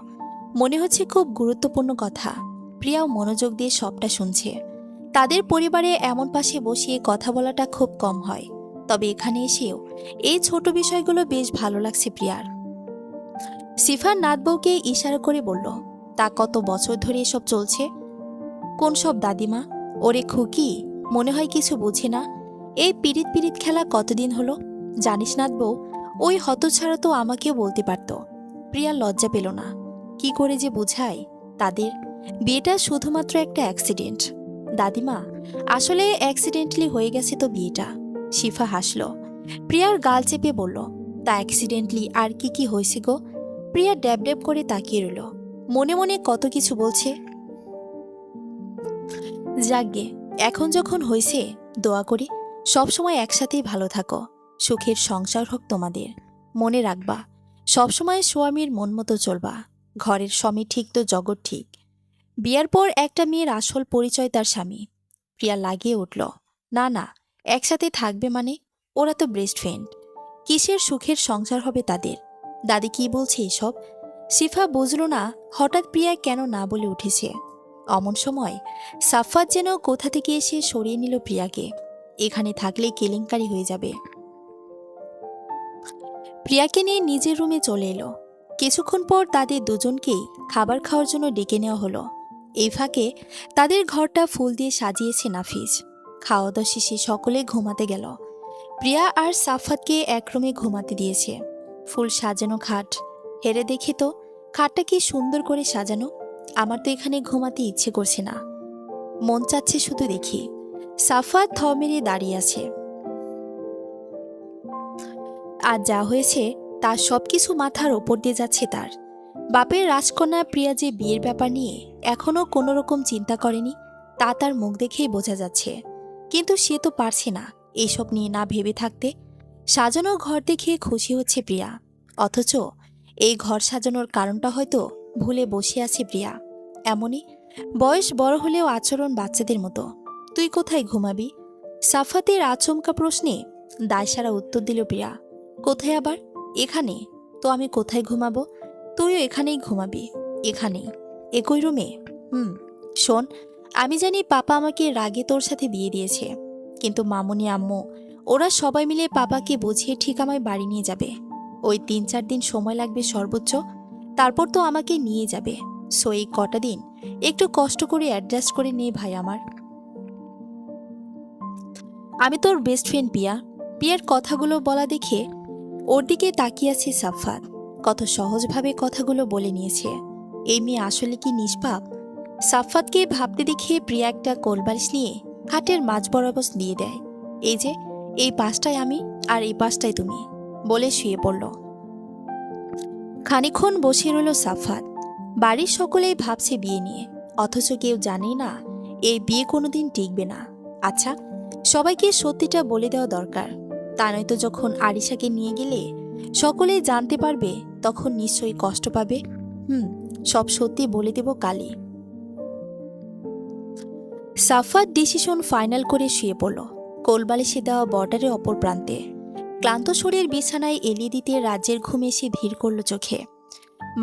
A: মনে হচ্ছে খুব গুরুত্বপূর্ণ কথা। প্রিয়াও মনোযোগ দিয়ে সবটা শুনছে। তাদের পরিবারে এমন পাশে বসিয়ে কথা বলাটা খুব কম হয়, তবে এখানে এসেও এই ছোট বিষয়গুলো বেশ ভালো লাগছে প্রিয়ার। সিফার নাতবউকে ইশারা করে বলল, তা কত বছর ধরে এসব চলছে? কোন সব দাদিমা? ওরে খুকি, মনে হয় কিছু বুঝে না। এই পিরিত পিরিত খেলা কতদিন হলো? জানিস নাতবউ, ওই হতছাড়া তো আমাকেও বলতে পারত। প্রিয়া লজ্জা পেল না। কি করে যে বুঝায় তাদের? বিয়েটা শুধুমাত্র একটা অ্যাক্সিডেন্ট দাদিমা, আসলে অ্যাক্সিডেন্টলি হয়ে গেছে তো বিয়েটা। শিফা হাসল। প্রিয়ার গাল চেপে বলল, তা অ্যাক্সিডেন্টলি আর কি কি হয়েছে গো? প্রিয়া ড্যাব ড্যাব করে তাকিয়ে রইল, মনে মনে কত কিছু বলছে। যাকগে, এখন যখন হয়েছে দোয়া করি সবসময় একসাথেই ভালো থাকো, সুখের সংসার হোক তোমাদের। মনে রাখবা সবসময় স্বামীর মন মতো চলবা, ঘরের স্বামী ঠিক তো জগৎ ঠিক। বিয়ার পর একটা মেয়ের আসল পরিচয় তার স্বামী। প্রিয়া লাগিয়ে উঠল, না না, একসাথে থাকবে মানে? ওরা তো বেস্ট ফ্রেন্ড, কিসের সুখের সংসার হবে তাদের? দাদি কি বলছে এসব? শিফা বুঝল না হঠাৎ প্রিয়া কেন না বলে উঠেছে। অমন সময় সাফাত যেন কোথা থেকে এসে সরিয়ে নিল প্রিয়াকে। এখানে থাকলে কেলেঙ্কারি হয়ে যাবে। প্রিয়াকে নিয়ে নিজের রুমে চলে এলো। কিছুক্ষণ পর তাদের দুজনকেই খাবার খাওয়ার জন্য ডেকে নেওয়া হলো। এই ফাঁকে তাদের ঘরটা ফুল দিয়ে সাজিয়েছে নাফিস। খাওয়া দাওয়া শেষে সকলে ঘুমাতে গেল। প্রিয়া আর সাফাতকে এক রুমে ঘুমাতে দিয়েছে। ফুল সাজানো খাট, হেরে দেখে তো খাটটা কি সুন্দর করে সাজানো। আমার তো এখানে ঘুমাতে ইচ্ছে করছে না, মন চাচ্ছে শুধু দেখি। সাফাত থ মেরে দাঁড়িয়ে আছে। আর যা হয়েছে তার সবকিছু মাথার ওপর দিয়ে যাচ্ছে তার। বাপের রাজকন্যা প্রিয়া যে বিয়ের ব্যাপার নিয়ে এখনো কোনো রকম চিন্তা করেনি তা তার মুখ দেখেই বোঝা যাচ্ছে। কিন্তু সে তো পারছে না এইসব নিয়ে না ভেবে থাকতে। সাজানো ঘর দেখে খুশি হচ্ছে প্রিয়া, অথচ এই ঘর সাজানোর কারণটা হয়তো ভুলে বসে আছে প্রিয়া। এমনই, বয়স বড় হলেও আচরণ বাচ্চাদের মতো। তুই কোথায় ঘুমাবি? সাফাতের আচমকা প্রশ্নে দায়সারা উত্তর দিল প্রিয়া। কোথায় আবার? এখানে। তো আমি কোথায় ঘুমাবো? তুইও এখানেই ঘুমাবি। এখানেই? একই রুমে? শোন, আমি জানি পাপা আমাকে রাগে তোর সাথে বিয়ে দিয়েছে, কিন্তু মামুনি আম্মু ওরা সবাই মিলে পাপাকে বুঝিয়ে ঠিক আমায় বাড়ি নিয়ে যাবে। ওই ৩-৪ দিন সময় লাগবে সর্বোচ্চ, তারপর তো আমাকে নিয়ে যাবে। সো এই কটা দিন একটু কষ্ট করে অ্যাডজাস্ট করে নে ভাই আমার। আমি তোর বেস্ট ফ্রেন্ড পিয়া। পিয়ার কথাগুলো বলা দেখে ওর দিকে তাকিয়ে আছে সাফাত। কত সহজভাবে কথাগুলো বলে নিয়েছে। এই মেয়ে আসলে কি নিষ্পাপ? সাফাতকে ভাবতে দেখে প্রিয়া একটা কোলবালিশ নিয়ে খাটের মাঝ বরাবর দিয়ে দেয়। এই যে, এই পাশটায় আমি আর এই পাশটায় তুমি, বলে শুয়ে পড়ল। খানিকক্ষণ বসে রইল সাফাত। বাড়ির সকলেই ভাবছে বিয়ে নিয়ে, অথচ কেউ জানেই না এই বিয়ে কোনোদিন টিকবে না। আচ্ছা, সবাইকে সত্যিটা বলে দেওয়া দরকার, তা নয়তো যখন আরিশাকে নিয়ে গেলে সকলেই জানতে পারবে তখন নিশ্চয়ই কষ্ট পাবে। সব সত্যি বলে দেব কালই। সাফাত ডিসিশন ফাইনাল করে শুয়ে পড়ল কোলবালিশে দেওয়া বর্ডারের অপর প্রান্তে। ক্লান্ত শরীর বিছানায় এলিয়ে দিতে রাজ্যের ঘুম এসে ধীর করল চোখে।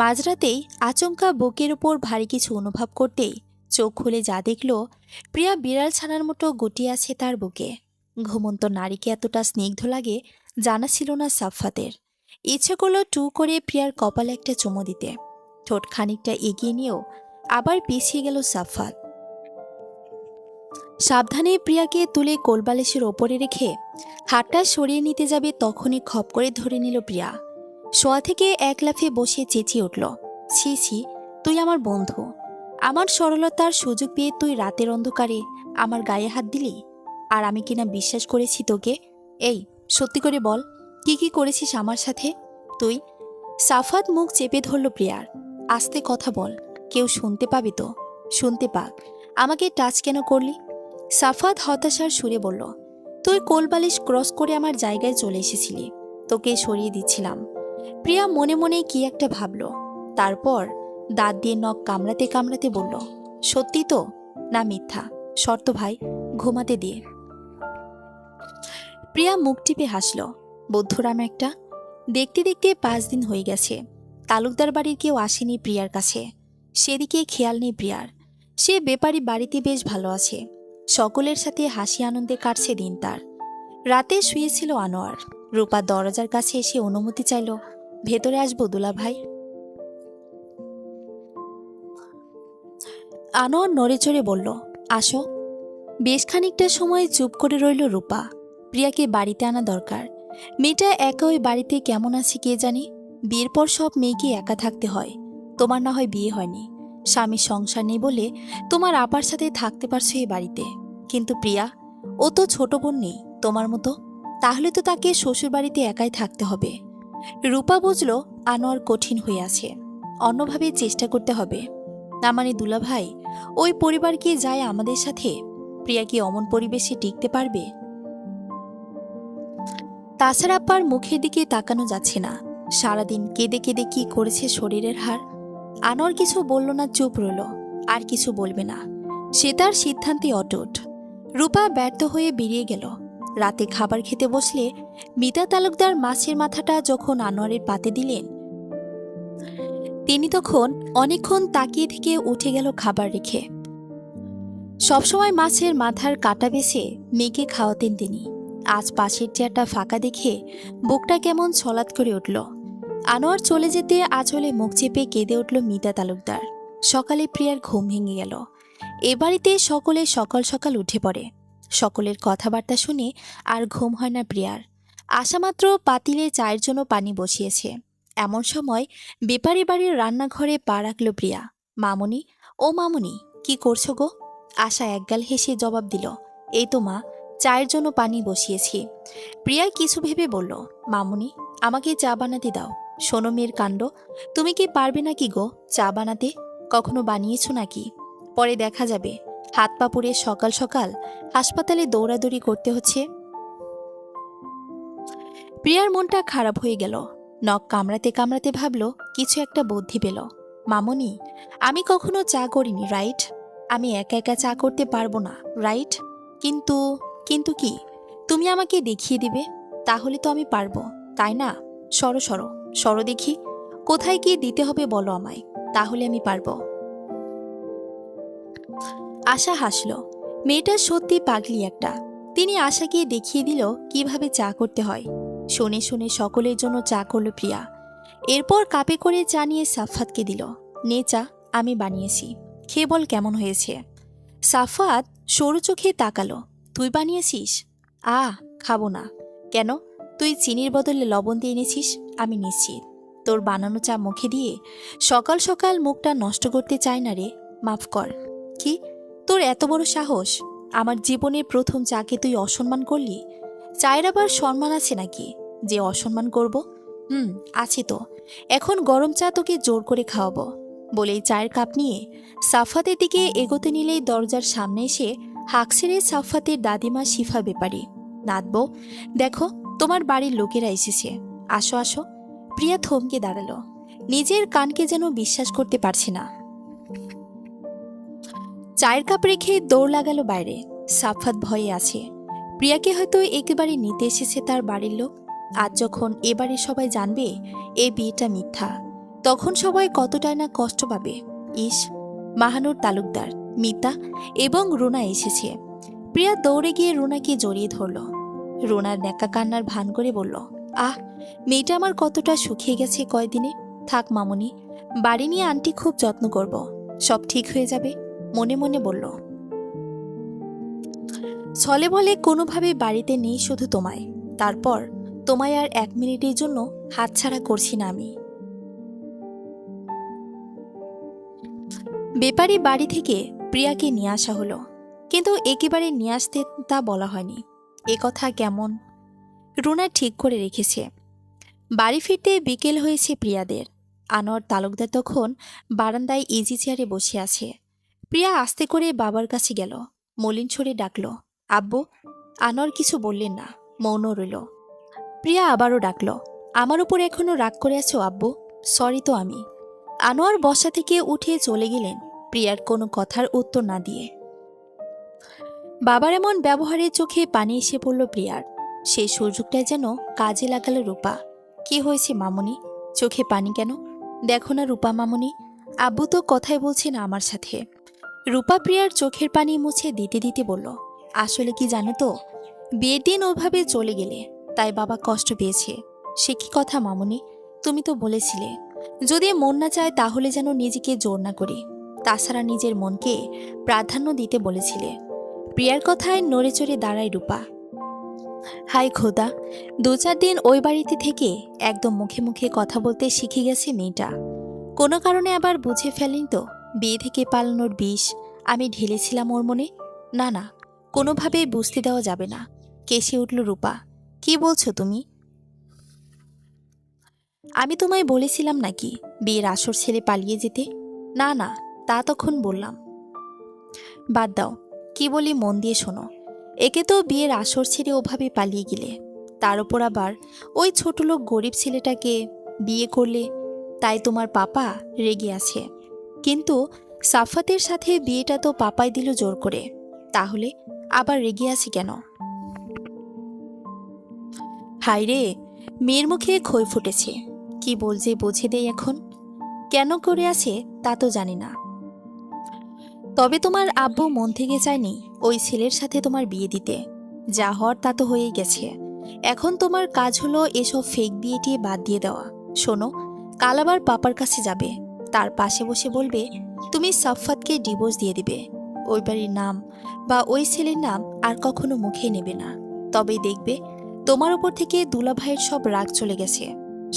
A: মাঝরাতেই আচমকা বুকের উপর ভারী কিছু অনুভব করতেই চোখ খুলে যা দেখল, প্রিয়া বিড়াল ছানার মতো গুটিয়ে আছে তার বুকে। ঘুমন্ত নারীকে এতটা স্নিগ্ধ লাগে জানা ছিল না সাফাতের। ইচ্ছে করল টু করে প্রিয়ার কপালে একটা চুমো দিতে। ঠোঁট খানিকটা এগিয়ে নিয়েও আবার পিছিয়ে গেল সাফাত। সাবধানে প্রিয়াকে তুলে কোলবালিশের ওপরে রেখে হাতটা সরিয়ে নিতে যাবে তখনই খপ করে ধরে নিল প্রিয়া। শোয়া থেকে এক লাফে বসে চেঁচিয়ে উঠল, ছি ছি, তুই আমার বন্ধু, আমার সরলতার সুযোগ পেয়ে তুই রাতের অন্ধকারে আমার গায়ে হাত দিলি? আর আমি কিনা বিশ্বাস করেছি তোকে? এই সত্যি করে বল, কি কি করেছিস আমার সাথে তুই? সাফাত মুখ চেপে ধরল প্রিয়ার। আস্তে কথা বল, কেউ শুনতে পাবে তো। শুনতে পাক, আমাকে টাচ কেন করলি? সাফাত হতাশার সুরে বলল, তুই কোলবালিশ ক্রস করে আমার জায়গায় চলে এসেছিলি, তোকে সরিয়ে দিচ্ছিলাম। প্রিয়া মনে মনে কি একটা ভাবল, তারপর দাঁত দিয়ে নখ কামড়াতে কামড়াতে বলল, সত্যি তো? না মিথ্যা? শর্ত ভাই, ঘুমাতে দিয়ে। প্রিয়া মুখ টিপে হাসল, বৌদ্ধরাম একটা। দেখতে দেখতে 5 দিন হয়ে গেছে। তালুকদার বাড়ির কেউ আসেনি প্রিয়ার কাছে। সেদিকে খেয়াল নেই প্রিয়ার। সে বেপারি বাড়িতে বেশ ভালো আছে, সকলের সাথে হাসি আনন্দে কাটছে দিন তার। রাতে শুয়েছিল আনোয়ার। রূপা দরজার কাছে এসে অনুমতি চাইল, ভেতরে আসবো দুলা ভাই? আনোয়ার নড়ে চড়ে বলল, আসো। বেশ খানিকটা সময় চুপ করে রইল রূপা। প্রিয়াকে বাড়িতে আনা দরকার। মেয়েটা একা ওই বাড়িতে কেমন আছে কে জানে। বিয়ের পর সব মেয়েকে একা থাকতে হয়। তোমার না হয় বিয়ে হয়নি, স্বামীর সংসার নেই বলে তোমার আপার সাথে থাকতে পারছো এই বাড়িতে, কিন্তু প্রিয়া, ও তো ছোট বোন নেই তোমার মতো। তাহলে তো তাকে শ্বশুর বাড়িতে একাই থাকতে হবে। রূপা বুঝল আনোয়ার কঠিন হয়ে আছে, অন্যভাবে চেষ্টা করতে হবে। না মানে দুলাভাই, ওই পরিবার কি যায় আমাদের সাথে? প্রিয়া কি অমন পরিবেশে টিকতে পারবে? তাছাড়া আব্বার মুখের দিকে তাকানো যাচ্ছে না। সারাদিন কেঁদে কেঁদে কি করেছে শরীরের হাড়। আনোয়ার কিছু বলল না, চুপ রইল। আর কিছু বলবে না, সে তার সিদ্ধান্তে অটুট। রূপা ব্যর্থ হয়ে বেরিয়ে গেল। রাতে খাবার খেতে বসলে মিতা তালুকদার মাছের মাথাটা যখন আনোয়ারের পাতে দিলেন, তিনি তখন অনেকক্ষণ তাকিয়ে থেকে উঠে গেল খাবার রেখে। সবসময় মাছের মাথার কাটা বেছে মেয়েকে খাওয়াতেন তিনি। আজ পাশের চেয়ারটা ফাঁকা দেখে বুকটা কেমন ছলাৎ করে উঠল। আনোয়ার চলে যেতে আঁচলে মুখ চেপে কেঁদে উঠল মিতা তালুকদার। সকালে প্রিয়ার ঘুম ভেঙে গেল। এ বাড়িতে সকলে সকাল সকাল উঠে পড়ে। সকলের কথাবার্তা শুনে আর ঘুম হয় না প্রিয়ার। আসামাত্র পাতিলে চায়ের জন্য পানি বসিয়েছে। এমন সময় বেপারি বাড়ির রান্নাঘরে পা রাখল প্রিয়া। মামুনি, ও মামুনি, কি করছো গো? আশা একগাল হেসে জবাব দিল, এই তো মা, চায়ের জন্য পানি বসিয়েছি। প্রিয়া কিছু ভেবে বলল, মামুনি, আমাকে চা বানাতে দাও। শোনো মেয়ের কাণ্ড, তুমি কি পারবে নাকি গো চা বানাতে? কখনো বানিয়েছো নাকি? পরে দেখা যাবে। হাত পা পুড়ে সকাল সকাল হাসপাতালে দৌড়াদৌড়ি করতে হচ্ছে। প্রিয়ার মনটা খারাপ হয়ে গেল। নখ কামড়াতে কামড়াতে ভাবল কিছু একটা বুদ্ধি পেল। মামুনি, আমি কখনো চা করিনি, রাইট? আমি একা একা চা করতে পারবো না, রাইট? কিন্তু কিন্তু কি? তুমি আমাকে দেখিয়ে দিবে, তাহলে তো আমি পারবো, তাই না? সরো সরো সরো দেখি, কোথায় গিয়ে দিতে হবে বলো আমায়, তাহলে আমি পারবো। আশা হাসল। মেয়েটা সত্যি পাগলি একটা। তিনি আশাকে দেখিয়ে দিল কিভাবে চা করতে হয়। শুনে শুনে সকলের জন্য চা করল প্রিয়া। এরপর কাপে করে চা নিয়ে সাফাতকে দিল। নে চা, আমি বানিয়েছি, খেয়ে বল কেমন হয়েছে। সাফাত সরু চোখে তাকালো। তুই বানিয়েছিস? খাবো না। কেন? তুই চিনির বদলে লবণ দিয়ে এনেছিস, আমি নিশ্চিত। তোর বানানো চা মুখে দিয়ে সকাল সকাল মুখটা নষ্ট করতে চাই না রে, মাফ কর। কি, তোর এত বড় সাহস? আমার জীবনের প্রথম চাকে তুই অসম্মান করলি? চায়ের আবার সম্মান আছে নাকি যে অসম্মান করব? আছে তো। এখন গরম চা তোকে জোর করে খাওয়াবো। বলেই চায়ের কাপ নিয়ে সাফাতের দিকে এগোতে নিলেই দরজার সামনে এসে হাঁক ছেড়ে সাফাতের দাদিমা শিফা বেপারি, নাতবো, দেখো তোমার বাড়ির লোকেরা এসেছে, আসো আসো। প্রিয়া থমকে দাঁড়ালো। নিজের কানকে যেন বিশ্বাস করতে পারছে না। চায়ের কাপ রেখে দৌড় লাগালো বাইরে। সাফাত ভয়ে আছে। প্রিয়াকে হয়তো একেবারে নিতে এসেছে তার বাড়ির লোক। আজ যখন এবারে সবাই জানবে এই বিয়েটা মিথ্যা, তখন সবাই কতটাই না কষ্ট পাবে। ইস, মাহানুর তালুকদার, মিতা এবং রুনা এসেছে। প্রিয়া দৌড়ে গিয়ে রুনাকে জড়িয়ে ধরল। রুনার ন্যাকা কান্নার ভান করে বলল, মেয়েটা আমার কতটা শুকিয়ে গেছে কয়দিনে। থাক মামুনি, বাড়ি নিয়ে আন্টি খুব যত্ন করব, সব ঠিক হয়ে যাবে, মনে মনে বলল। ছলে বলে কোনোভাবে বাড়িতে নেই শুধু তোমায়। তারপর তোমায় আর এক মিনিটের জন্য হাতছাড়া করছি না আমি। বেপারি বাড়ি থেকে প্রিয়াকে নিয়ে আসা হলো, কিন্তু একেবারে নিয়ে আসতে তা বলা হয়নি। এ কথা কেমন? রুনা ঠিক করে রেখেছে। বাড়ি ফিরতে বিকেল হয়েছে প্রিয়াদের। আনোয়ার তালুকদার তখন বারান্দায় ইজি চেয়ারে বসে আছে। প্রিয়া আস্তে করে বাবার কাছে গেল। মলিন ছড়ে ডাকল, আব্বু। আনোয়ার কিছু বললেন না, মৌন রইল। প্রিয়া আবারও ডাকল, আমার উপর এখনো রাগ করে আছো আব্বু? সরি তো আমি। আনোয়ার বসা থেকে উঠে চলে গেলেন প্রিয়ার কোনো কথার উত্তর না দিয়ে। বাবার এমন ব্যবহারের চোখে পানি এসে পড়ল প্রিয়ার। সেই সুযোগটায় যেন কাজে লাগালো রূপা। কি হয়েছে মামুনি, চোখে পানি কেন? দেখো না রূপা মামুনি, আব্বু তো কথাই বলছে না আমার সাথে। রূপা প্রিয়ার চোখের পানি মুছে দিতে দিতে বলল, আসলে কি জানো তো, বিয়ের দিন ওভাবে চলে গেলে তাই বাবা কষ্ট পেয়েছে। সে কি কথা মামুনি, তুমি তো বলেছিলে যদি মন না চায় তাহলে যেন নিজেকে জোর না করি, তাছাড়া নিজের মনকে প্রাধান্য দিতে বলেছিলে। প্রিয়ার কথায় নড়ে চড়ে দাঁড়ায় রূপা। হাই খোদা, 2-4 দিন ওই বাড়িতে থেকে একদম মুখে মুখে কথা বলতে শিখে গেছে মেয়েটা। কোনো কারণে আবার বুঝে ফেলেন তো বিয়ে থেকে পালানোর বিষ আমি ঢেলেছিলাম ওর মনে। না না, কোনোভাবেই বুঝতে দেওয়া যাবে না। কেসে উঠল রূপা, কি বলছো তুমি? আমি তোমায় বলেছিলাম নাকি বিয়ের আসর ছেলে পালিয়ে যেতে? না না, তা তখন বললাম। বাদ দাও, কি বলি মন দিয়ে শোনো। একে তো বিয়ের আসর ছেড়ে ওভাবে পালিয়ে গেলে, তার উপর আবার ওই ছোটলোক গরিব ছেলেটাকে বিয়ে করলে, তাই তোমার পাপা রেগে আছে। কিন্তু সাফাতের সাথে বিয়েটা তো পাপাই দিল জোর করে, তাহলে আবার রেগে আছি কেন? হায় রে, মেয়ের মুখে খই ফুটেছে। কি বলছে বুঝে দেই এখন। কেন করে আছে তা তো জানি না, তবে তোমার আব্বু মন থেকে চায়নি ওই ছেলের সাথে তোমার বিয়ে দিতে। যা হওয়ার তা তো হয়েই গেছে। এখন তোমার কাজ হলো এসব ফেক বিয়ে টিয়ে বাদ দিয়ে দেওয়া। শোনো, কাল আবার পাপার কাছে যাবে, তার পাশে বসে বলবে তুমি সাফফাতকে ডিভোর্স দিয়ে দিবে। ওই বাড়ির নাম বা ওই ছেলের নাম আর কখনো মুখে নেবে না। তবেই দেখবে তোমার উপর থেকে দুলা ভাইয়ের সব রাগ চলে গেছে।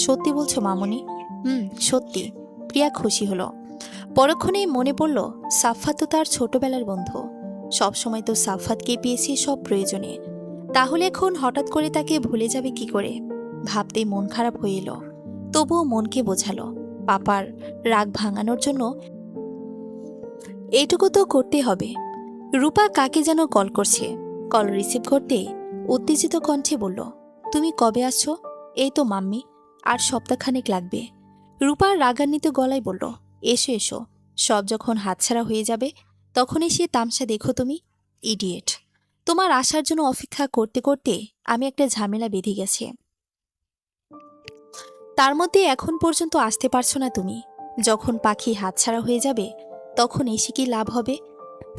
A: সত্যি বলছো মামনি? সত্যি। প্রিয়া খুশি হলো। পরক্ষণেই মনে পড়ল সাফফাত তো তার ছোটবেলার বন্ধু, সবসময় তো সাফফাতকেই পেয়েছি সব প্রয়োজনে। তাহলে এখন হঠাৎ করে তাকে ভুলে যাবে কি করে? ভাবতেই মন খারাপ হয়ে এলো। তবুও মনকে বোঝালো পাপার রাগ ভাঙানোর জন্য এইটুকু তো করতে হবে। রূপা কাকে যেন কল করছে। কল রিসিভ করতে উত্তেজিত কণ্ঠে বলল, তুমি কবে আসছো? এই তো মাম্মি, আর সপ্তাহখানেক লাগবে। রূপা রাগান্বিত গলায় বলল, এসো এসো, সব যখন হাতছাড়া হয়ে যাবে তখন এসে তামসা দেখো তুমি। ইডিয়েট, তোমার আসার জন্য অপেক্ষা করতে করতে আমি একটা ঝামেলা বেঁধে গেছে। তার মধ্যে এখন পর্যন্ত আসতে পারছো না তুমি। যখন পাখি হাতছাড়া হয়ে যাবে তখন এসে কি লাভ হবে?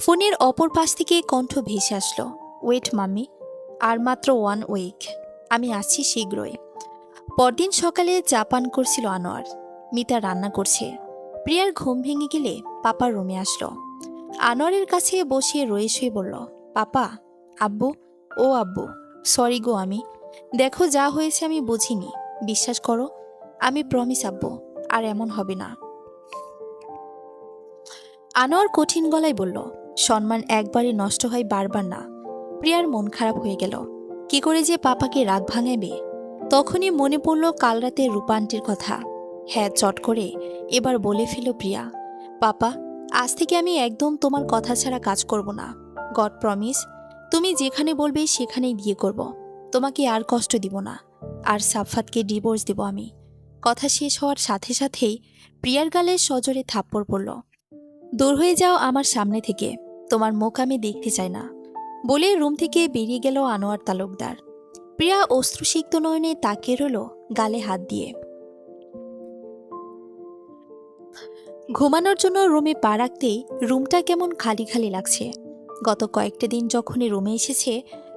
A: ফোনের অপর পাশ থেকে কণ্ঠ ভেসে আসলো, ওয়েট মাম্মি, আর মাত্র 1 উইক, আমি আসছি শীঘ্রই। পরদিন সকালে চা পান করছিল আনোয়ার। মিতা রান্না করছে। প্রিয়ার ঘুম ভেঙে গেলে পাপার রুমে আসলো। আনোয়ারের কাছে বসিয়ে রয়ে শুয়ে বলল, পাপা, আব্বু, ও আব্বু, সরি গো, আমি দেখো যা হয়েছে আমি বুঝিনি, বিশ্বাস করো, আমি প্রমিস আব্বু, আর এমন হবে না। আনোয়ার কঠিন গলায় বলল, সম্মান একবারে নষ্ট হয় বারবার না। প্রিয়ার মন খারাপ হয়ে গেল। কি করে যে পাপাকে রাগ ভাঙাবে? তখনই মনে পড়ল কাল রাতে রূপান্টির কথা। হ্যাঁ, চট করে এবার বলে ফেল প্রিয়া, পাপা, আজ থেকে আমি একদম তোমার কথা ছাড়া কাজ করব না। গড প্রমিস, তুমি যেখানে বলবে সেখানেই বিয়ে করব। তোমাকে আর কষ্ট দিব না। আর সাফাতকে ডিভোর্স দেব আমি। কথা শেষ হওয়ার সাথে সাথেই প্রিয়ার গালে সজোরে থাপ্পড় পড়ল। দূর হয়ে যাও আমার সামনে থেকে, তোমার মুখ আমি দেখতে চাই না, বলে রুম থেকে বেরিয়ে গেল আনোয়ার তালুকদার। প্রিয়া অশ্রুসিক্ত নয়নে তাকিয়ে রইল গালে হাত দিয়ে। ঘুমানোর জন্য রুমে পা রাখতেই রুমটা কেমন খালি খালি লাগছে। গত কয়েকটা দিন যখনই রুমে এসেছে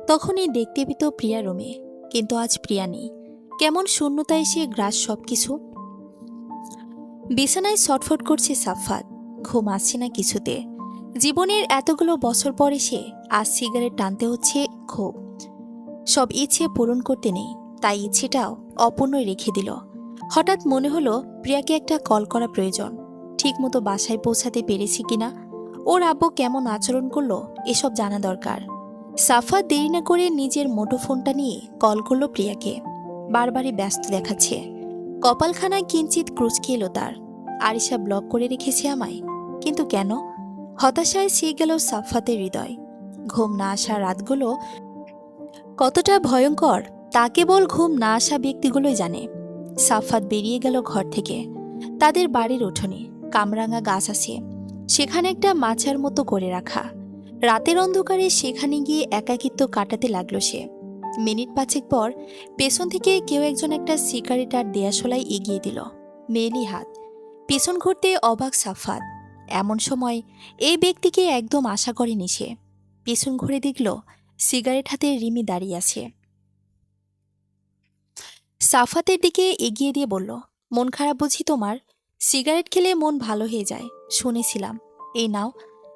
A: তখনই দেখতে পেত প্রিয়া রুমে, কিন্তু আজ প্রিয়া নেই। কেমন শূন্যতা এসে গ্রাস সবকিছু। বিছানায় ছটফট করছে সাফাত, ঘুম আসছে না কিছুতে। জীবনের এতগুলো বছর পর এসে আজ সিগারেট টানতে হচ্ছে খুব। সব ইচ্ছে পূরণ করতে নেই, তাই ইচ্ছেটাও অপূর্ণই রেখে দিল। হঠাৎ মনে হলো প্রিয়াকে একটা কল করা প্রয়োজন। ঠিকমতো বাসায় পৌঁছাতে পেরেছি কিনা, ওর আব্বু কেমন আচরণ করলো, এসব জানা দরকার। সাফা দেরি না করে নিজের মুঠোফোনটা নিয়ে কল করলো প্রিয়াকে। বারবারই ব্যস্ত দেখাচ্ছে। কপালখানায় কিঞ্চিত ক্রুচকে এলো তার। আরিশা ব্লক করে রেখেছে আমায়, কিন্তু কেন? হতাশায় ছেয়ে গেল সাফাতের হৃদয়। ঘুম না আসা রাতগুলো কতটা ভয়ঙ্কর তা কেবল ঘুম না আসা ব্যক্তিগুলোই জানে। সাফাত বেরিয়ে গেল ঘর থেকে। তাদের বাড়ির উঠোনে কামরাঙা গাছ আছে, সেখানে একটা মাচার মতো করে রাখা। রাতের অন্ধকারে সেখানে গিয়ে একাকিত্ব কাটাতে লাগলো সে। মিনিট পাঁচেক পর পেছন থেকে কেউ একজন একটা সিগারেট আর দেয়াশোলাই এগিয়ে দিল। মেয়েলি হাত। পেছন ঘুরতে অবাক সাফাত। এমন সময় এই ব্যক্তিকে একদম আশা করেনি সে। পেছন ঘুরে দেখল সিগারেট হাতে রিমি দাঁড়িয়ে আছে। সাফাতের দিকে এগিয়ে দিয়ে বলল, মন খারাপ বুঝি তোমার? সিগারেট খেলে মন ভালো হয়ে যায় শুনেছিলাম, এই নাও।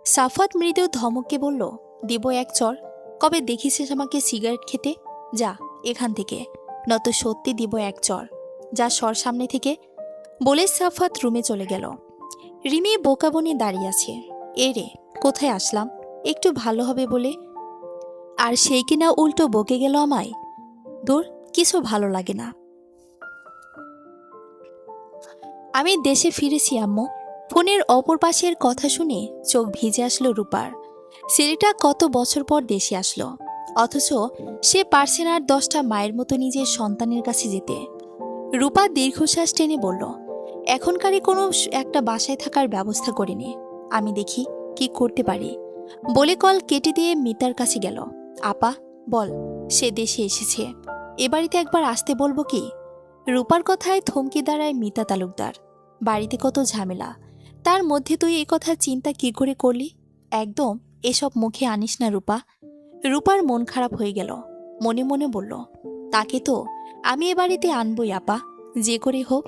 A: সাফাত মৃদু ধমককে বলল, দেব এক চর? কবে দেখিছিস আমাকে সিগারেট খেতে? যা এখান থেকে, নত সত্যি দিব এক চর। যা সর সামনে থেকে, বলে সাফাত রুমে চলে গেল। রিমি বোকা বনে দাঁড়িয়ে আছে। এ রে, কোথায় আসলাম একটু ভালো হবে বলে, আর সেই কিনা উল্টো বকে গেল আমায়। দূর, কিছু ভালো লাগে না। আমি দেশে ফিরেছি আম্মু। ফোনের অপর পাশের কথা শুনে চোখ ভিজে আসলো রূপার। ছেলেটা কত বছর পর দেশে আসলো, অথচ সে পারছে না আর 10টা মায়ের মতো নিজের সন্তানের কাছে যেতে। রূপা দীর্ঘশ্বাস টেনে বলল, এখনকারই কোনো একটা বাসায় থাকার ব্যবস্থা করে নে, আমি দেখি কি করতে পারি। বলে কল কেটে দিয়ে মিতার কাছে গেল। আপা, বল, সে দেশে এসেছে, এ বাড়িতে একবার আসতে বলবো কি? রূপার কথায় থমকে দাঁড়ায় মিতা তালুকদার। বাড়িতে কত ঝামেলা, তার মধ্যে তুই এ কথা চিন্তা কি করে করলি? একদম এসব মুখে আনিস না রূপা। রূপার মন খারাপ হয়ে গেল। মনে মনে বলল, তাকে তো আমি এ বাড়িতে আনবই আপা, যে করে হোক।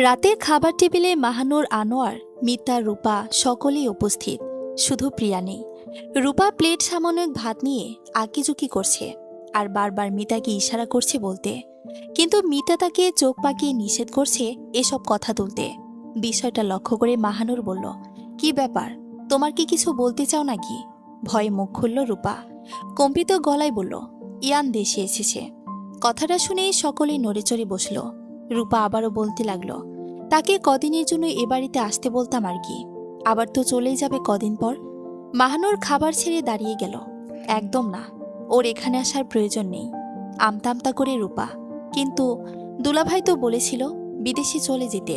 A: রাতের খাবার টেবিলে মাহানুর, আনোয়ার, মিতা, রূপা সকলেই উপস্থিত। শুধু প্রিয়া নেই। রূপা প্লেট সামান্য ভাত নিয়ে আঁকিঝুঁকি করছে আর বারবার মিতাকে ইশারা করছে বলতে, কিন্তু মিতা তাকে চোখ পাকিয়ে নিষেধ করছে এসব কথা তুলতে। বিষয়টা লক্ষ্য করে মাহানুর বলল, কি ব্যাপার, তোমার কি কিছু বলতে চাও নাকি? ভয়ে মুখ খুলল রূপা। কম্পিত গলায় বলল, ইয়ান দেশে এসেছে। কথাটা শুনেই সকলেই নড়েচড়ে বসল। রূপা আবারও বলতে লাগলো, তাকে কদিনের জন্য এ বাড়িতে আসতে বলতাম আর কি, আবার তো চলেই যাবে কদিন পর। মাহানুর খাবার ছেড়ে দাঁড়িয়ে গেল। একদম না, ওর এখানে আসার প্রয়োজন নেই। আমতা আমতা করে রূপা, কিন্তু দুলাভাই তো বলেছিল বিদেশে চলে যেতে,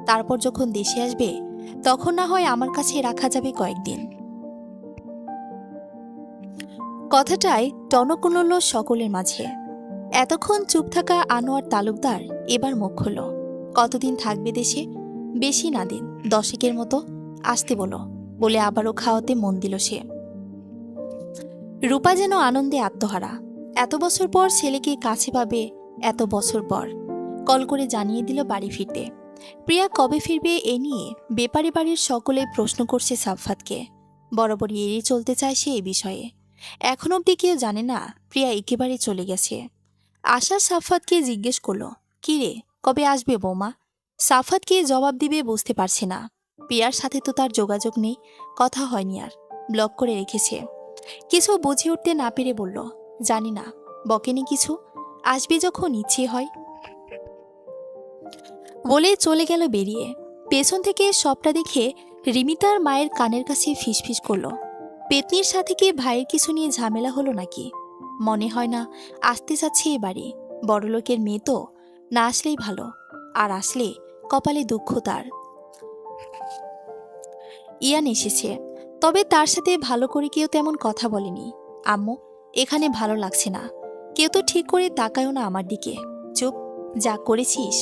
A: তারপর যখন দেশে আসবে তখন না হয় আমার কাছে রাখা যাবে কয়েকদিন। কথাটাই টনক নড়ল সকলের মাঝে। এতক্ষণ চুপ থাকা আনোয়ার তালুকদার এবার মুখ খুলল। কতদিন থাকবে দেশে? বেশি না দিন, 10 মতো। আসতে বলো, বলে আবারও খাওয়াতে মন দিল সে। রূপা যেন আনন্দে আত্মহারা। এত বছর পর ছেলেকে কাছে পাবে, এত বছর পর। কল করে জানিয়ে দিল বাড়ি ফিরতে। প্রিয়া কবে ফিরবে এ নিয়ে বেপারি বাড়ির সকলে প্রশ্ন করছে সাফফাতকে। বরাবরই এড়িয়ে চলতে চায় সে এ বিষয়ে। এখন অবধি কেউ জানে না প্রিয়া একেবারে চলে গেছে। আশা সাফাতকে জিজ্ঞেস করলো, কি রে, কবে আসবে বৌমা? সাফাতকে জবাব দিবে বুঝতে পারছে না। প্রিয়ার সাথে তো তার যোগাযোগ নেই, কথা হয়নি, আর ব্লক করে রেখেছে। কিছু বুঝে উঠতে না পেরে বলল, জানি না, বকেনি কিছু, আসবে যখন ইচ্ছে হয়। বলে চলে গেল বেরিয়ে। পেছন থেকে সবটা দেখে রিমিতার মায়ের কানের কাছে ফিসফিস করলো, পেতনির সাথে কি ভাইয়ের কিছু নিয়ে ঝামেলা হলো নাকি? মনে হয় না আসতে চাচ্ছে এ বাড়ি। বড়লোকের মেয়ে তো, না আসলেই ভালো, আর আসলে কপালে দুঃখ তার। ইয়ান এসেছে, তবে তার সাথে ভালো করে কেউ তেমন কথা বলেনি। আম্মু, এখানে ভালো লাগছে না, কেউ তো ঠিক করে তাকায়ও না আমার দিকে। চুপ, যা করেছিস,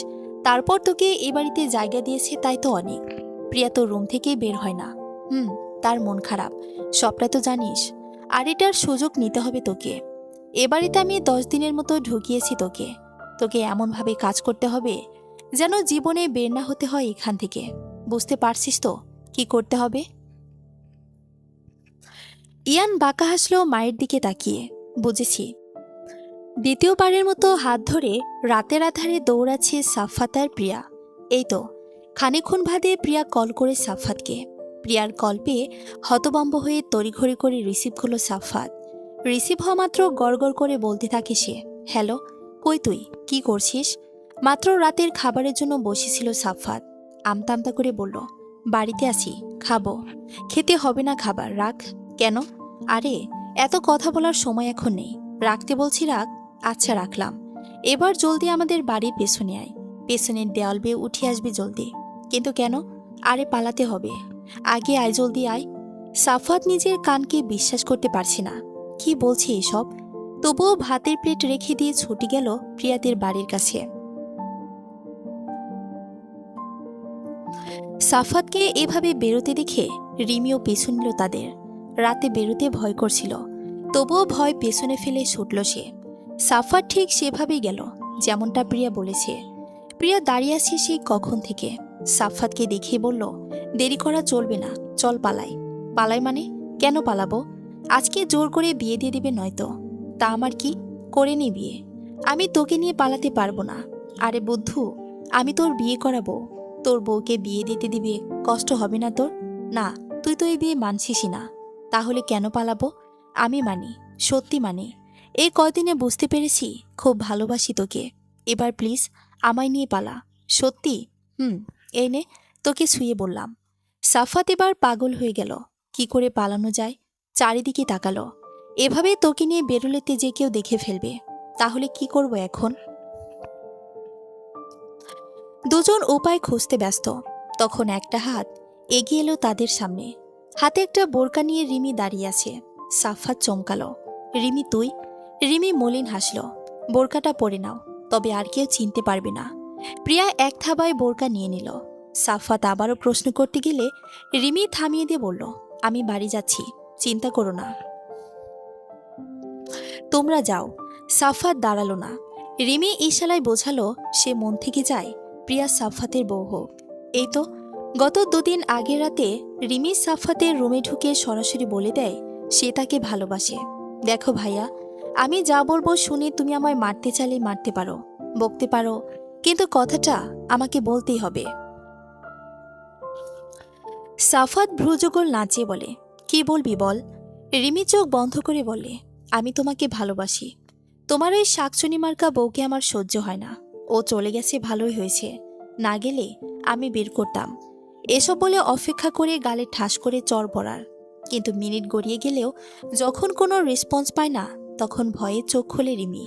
A: তারপর তোকে এ বাড়িতে জায়গা দিয়েছে তাই তো অনেক। প্রিয়া তো রুম থেকেই বের হয় না। তার মন খারাপ, সবটা তো জানিস। আর এটার সুযোগ নিতে হবে তোকে। এ বাড়িতে আমি 10 দিনের মতো ঢুকিয়েছি তোকে। তোকে এমনভাবে কাজ করতে হবে যেন জীবনে বের না হতে হয় এখান থেকে। বুঝতে পারছিস তো কি করতে হবে? ইয়ান বাঁকা হাসলো মায়ের দিকে তাকিয়ে। বুঝেছি। দ্বিতীয়বারের মতো হাত ধরে রাতের আধারে দৌড়াচ্ছে সাফফাত আর প্রিয়া। এই তো খানিকক্ষণ বাদে প্রিয়া কল করে সাফফাতকে। প্রিয়ার কল পেয়ে হতবম্ব হয়ে তড়িঘড়ি করে রিসিভ করলো সাফফাত। রিসিভ হওয়া মাত্র গড়গড় করে বলতে থাকে সে, হ্যালো, কই তুই, কি করছিস? মাত্র রাতের খাবারের জন্য বসেছিল সাফফাত। আমতা আমতা করে বলল, বাড়িতে আছি, খাবো। খেতে হবে না খাবার, রাখ। কেন? আরে, এত কথা বলার সময় এখন নেই, রাখতে বলছি রাখ। আচ্ছা, রাখলাম। এবার জলদি আমাদের বাড়ির পেছনে আয়, পেছনের দেওয়াল বেয়ে উঠে আসবি জলদি। কিন্তু কেন? আরে পালাতে হবে, আগে আয়, জলদি আয়। সাফাত নিজের কানকে বিশ্বাস করতে পারছে না। কি বলছে এসব? তবুও ভাতের প্লেট রেখে দিয়ে ছুটে গেল প্রিয়াদের বাড়ির কাছে। সাফাতকে এভাবে বেরোতে দেখে রিমিও পেছন নিল তাদের। রাতে বেরোতে ভয় করছিল, তবুও ভয় পেছনে ফেলে ছুটল সে। সাফাত ঠিক সেভাবেই গেল যেমনটা প্রিয়া বলেছে। প্রিয়া দাঁড়িয়ে আছে সেই কখন থেকে। সাফাতকে দেখে বলল, দেরি করা চলবে না, চল পালাই। পালাই মানে? কেন পালাবো? আজকে জোর করে বিয়ে দিয়ে দিবে নয়তো। তা আমার কি, করে নি বিয়ে। আমি তোকে নিয়ে পালাতে পারবো না। আরে বুদ্ধু, আমি তোর বিয়ে করাবো। তোর বউকে বিয়ে দিতে দিবে, কষ্ট হবে না তোর? না, তুই তো এই বিয়ে মানছিসই না। তাহলে কেন পালাবো? আমি মানি, সত্যি মানি। এই কয়দিনে বুঝতে পেরেছি খুব ভালোবাসি তোকে। এবার প্লিজ আমায় নিয়ে পালা। সত্যি? এই নে, তোকে শুয়ে বললাম। সাফাত এবার পাগল হয়ে গেল। কি করে পালানো যায়? চারিদিকে তাকালো। এভাবে তোকে নিয়ে বেরোলেতে যে কেউ দেখে ফেলবে। তাহলে কি করব এখন? দুজন উপায় খুঁজতে ব্যস্ত। তখন একটা হাত এগিয়ে এলো তাদের সামনে। হাতে একটা বোরকা নিয়ে রিমি দাঁড়িয়ে আছে। সাফাত চমকালো। রিমি তুই? রিমি মলিন হাসল। বোরকাটা পরে নাও, তবে আর কেউ চিনতে পারবে না। প্রিয়া এক থাবায় বোরকা নিয়ে নিল। সাফাত আবারও প্রশ্ন করতে গেলে রিমি থামিয়ে দিয়ে বলল, আমি বাড়ি যাচ্ছি, চিন্তা করো না। তোমরা যাও। সাফাত দাঁড়ালো না। রিমি ইশারায় বোঝালো সে মন থেকে যায় প্রিয়া সাফাতের বউ হোক। এই তো গত দুদিন আগের রাতে রিমি সাফাতের রুমে ঢুকে সরাসরি বলে দেয় সে তাকে ভালোবাসে। দেখো ভাইয়া, আমি যা বলবো শুনে তুমি আমায় মারতে চাইলে মারতে পারো, বকতে পারো, কিন্তু কথাটা আমাকে বলতেই হবে। সাফাত ভ্রুযুগল নাচিয়ে বলে, কি বলবি বল। রিমি চোখ বন্ধ করে বলে, আমি তোমাকে ভালোবাসি। তোমার ওই শাকচুনি মার্কা বউকে আমার সহ্য হয় না। ও চলে গেছে ভালোই হয়েছে, না গেলে আমি বের করতাম। এসব বলে অপেক্ষা করে গালে ঠাস করে চর পড়ার। কিন্তু মিনিট গড়িয়ে গেলেও যখন কোনো রেসপন্স পায় না, তখন ভয়ে চোখ খোলে রিমি।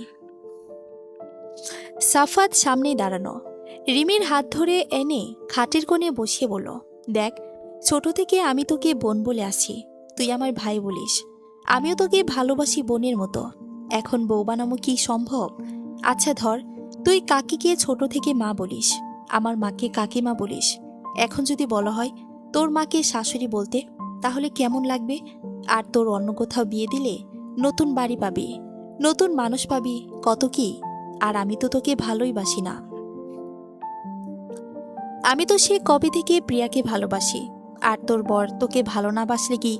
A: সাফাত সামনেই দাঁড়ানো। রিমির হাত ধরে এনে খাটের কোণে বসিয়ে বলল, দেখ, ছোট থেকে আমি তোকে বোন বলে আসি, তুই আমার ভাই বলিস। আমিও তোকে ভালোবাসি বোনের মতো। এখন বউ বানামো কি সম্ভব? আচ্ছা ধর, তুই কাকিকে ছোট থেকে মা বলিস, আমার মাকে কাকিমা বলিস। এখন যদি বলা হয় তোর মাকে শাশুড়ি বলতে, তাহলে কেমন লাগবে? আর তোর অন্য কোথাও বিয়ে দিলে নতুন বাড়ি পাবি, নতুন মানুষ পাবি, কত কি। আর আমি তো তোকে ভালোই বাসি না। আমি তো সে কবে থেকে প্রিয়াকে ভালোবাসি। আর তোর বর তোকে ভালো না বাসলে কি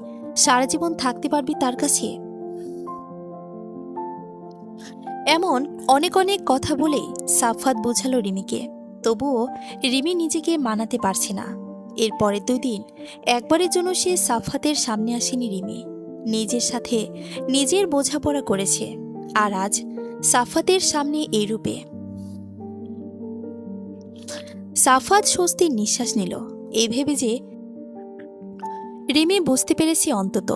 A: সারা জীবন থাকতে পারবি তার কাছে? এমন অনেক অনেক কথা বলেই সাফাত বোঝালো রিমিকে। তবুও রিমি নিজেকে মানাতে পারছে না। এর পরের 2 দিন একবারের জন্য সে সাফাতের সামনে আসেনি রিমি। নিজের সাথে নিজের বোঝাপড়া করেছে। আর আজ সাফাতের সামনে এই রূপে। সাফাত স্বস্তির নিঃশ্বাস নিল, এই ভেবে যে রিমি বুঝতে পেরেছি অন্তত।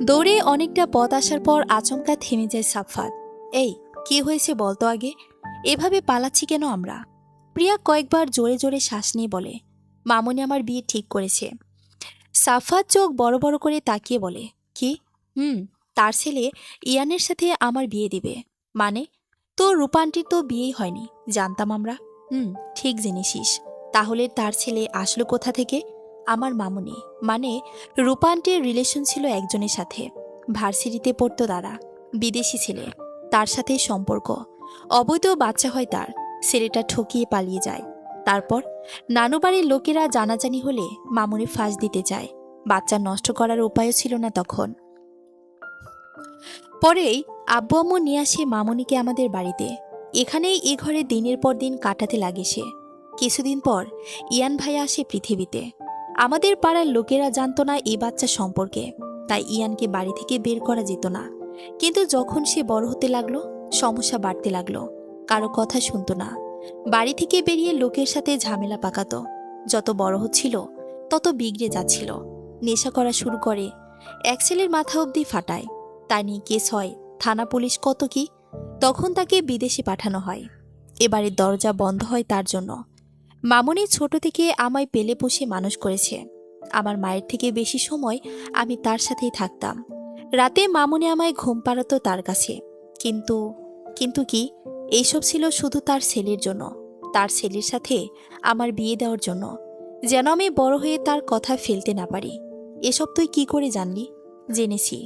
A: দৌড়ে অনেকটা পথ আসার পর আচমকা থেমে যায় সাফাত। এই, কি হয়েছে বলতো আগে? এভাবে পালাচ্ছি কেন আমরা? প্রিয়া কয়েকবার জোরে জোরে শ্বাস নিয়ে বলে, মামনি আমার বিয়ে ঠিক করেছে। সাফাত চোখ বড় বড় করে তাকিয়ে বলে, কি? তার ছেলে ইয়ানের সাথে আমার বিয়ে দিবে। মানে? তো রূপান্টির তো বিয়েই হয়নি, জানতাম আমরা। ঠিক জেনেছিস। তাহলে তার ছেলে আসলো কোথা থেকে? আমার মামুনি, মানে রূপান্টির রিলেশন ছিল একজনের সাথে। ভার্সিটিতে পড়তো তারা, বিদেশি ছেলে। তার সাথে সম্পর্ক, অবৈধ বাচ্চা হয় তার। ছেলেটা ঠকিয়ে পালিয়ে যায়। তারপর নানুবাড়ির লোকেরা জানাজানি হলে মামুনি ফাঁস দিতে চায়। বাচ্চা নষ্ট করার উপায়ও ছিল না তখন। পরেই আব্বু আম্মু নিয়ে আসে মামুনিকে আমাদের বাড়িতে। এখানেই এ ঘরে দিনের পর দিন কাটাতে লাগে সে। কিছুদিন পর ইয়ান ভাইয়া আসে পৃথিবীতে। আমাদের পাড়ার লোকেরা জানতো না এই বাচ্চা সম্পর্কে, তাই ইয়ানকে বাড়ি থেকে বের করা যেত না। কিন্তু যখন সে বড় হতে লাগলো, সমস্যা বাড়তে লাগলো। কারো কথা শুনতো না, বাড়ি থেকে বেরিয়ে লোকের সাথে ঝামেলা পাকাতো। যত বড় হচ্ছিল তত বিগড়ে যাচ্ছিল। নেশা করা শুরু করে, এক ছেলের মাথা অবধি ফাটায়। তা নিয়ে কেস হয়, থানা পুলিশ কত কি। তখন তাকে বিদেশে পাঠানো হয়। এবারে দরজা বন্ধ হয় তার জন্য। মামনি ছোট থেকে আমায় পেলে পুষে মানুষ করেছে। আমার মায়ের থেকে বেশি সময় আমি তার সাথেই থাকতাম। রাতে মামনি আমায় ঘুম পাড়াতো তার কাছে। কিন্তু কিন্তু কি, এইসব ছিল শুধু তার ছেলের জন্য, তার ছেলের সাথে আমার বিয়ে দেওয়ার জন্য, যেন আমি বড় হয়ে তার কথা ফেলতে না পারি। এসব তুই কি করে জানলি? জেনেছি।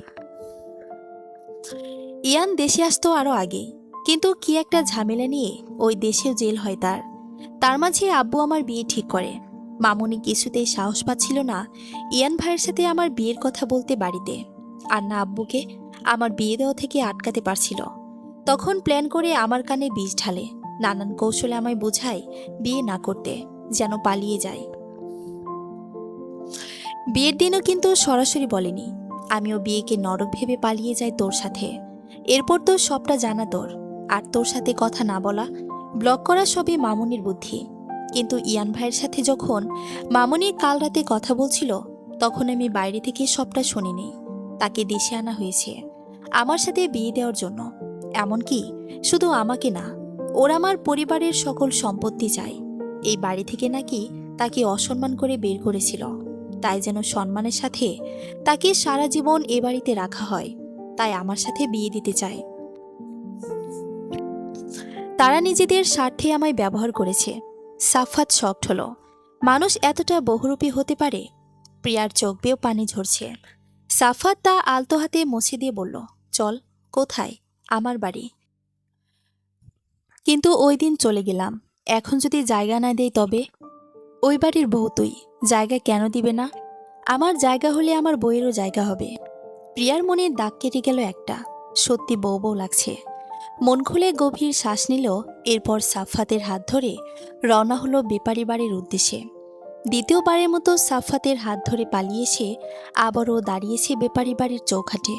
A: ইয়ান দেশে আসতো আরো আগে, কিন্তু কি একটা ঝামেলা নিয়ে ওই দেশেও জেল হয় তার। তার মাঝে আব্বু আমার বিয়ে ঠিক করে। মামুনি কিছুতেই সাহস পাচ্ছিল না ইয়ান ভাইয়ের সাথে আমার বিয়ের কথা বলতে বাড়িতে, আর না আব্বুকে আমার বিয়ে দেওয়া থেকে আটকাতে পারছিল। তখন প্ল্যান করে আমার কানে বিষ ঢালে, নানান কৌশলে আমায় বোঝায় বিয়ে না করতে, যেন পালিয়ে যায়। বিয়ের দিনও কিন্তু সরাসরি বলেনি, আমিও বিয়েকে নরক ভেবে পালিয়ে যাই তোর সাথে। এরপর তো সবটা জানা তোর। আর তোর সাথে কথা না বলা, ব্লক করা সবই মামুনির বুদ্ধি। কিন্তু ইয়ান ভাইয়ের সাথে যখন মামুনি কাল রাতে কথা বলছিল, তখন আমি বাইরে থেকে সবটা শুনিনি। তাকে দেশে আনা হয়েছে আমার সাথে বিয়ে দেওয়ার জন্য। এমনকি শুধু আমাকে না, ওর আমার পরিবারের সকল সম্পত্তি চাই। এই বাড়ি থেকে নাকি তাকে অসম্মান করে বের করেছিল, তাই যেন সম্মানের সাথে তাকে সারা জীবন এ বাড়িতে রাখা হয়। তাই আমার সাথে বিয়ে দিতে চায়। তারা নিজেদের স্বার্থে আমায় ব্যবহার করেছে। সাফাত শকড হলো, মানুষ এতটা বহুরূপী হতে পারে। প্রিয়ার চোখ বেয়েও পানি ঝরছে। সাফাত তা আলতো হাতে মুছে দিয়ে বলল, চল। কোথায়? আমার বাড়ি। কিন্তু ওই দিন চলে গেলাম, এখন যদি জায়গা না দেয় তবে? ওই বাড়ির বউ তুই, জায়গা কেন দিবে না? আমার জায়গা হলে আমার বইয়েরও জায়গা হবে। প্রিয়ার মনে দাগ কেটে গেল একটা। সত্যি বউ বউ লাগছে। মন খুলে গভীর শ্বাস নিল। এরপর সাফাতের হাত ধরে রওনা হলো বেপারি বাড়ির উদ্দেশ্যে। দ্বিতীয়বারের মতো সাফাতের হাত ধরে পালিয়ে এসে আবারও দাঁড়িয়েছে বেপারি বাড়ির চৌখাটে।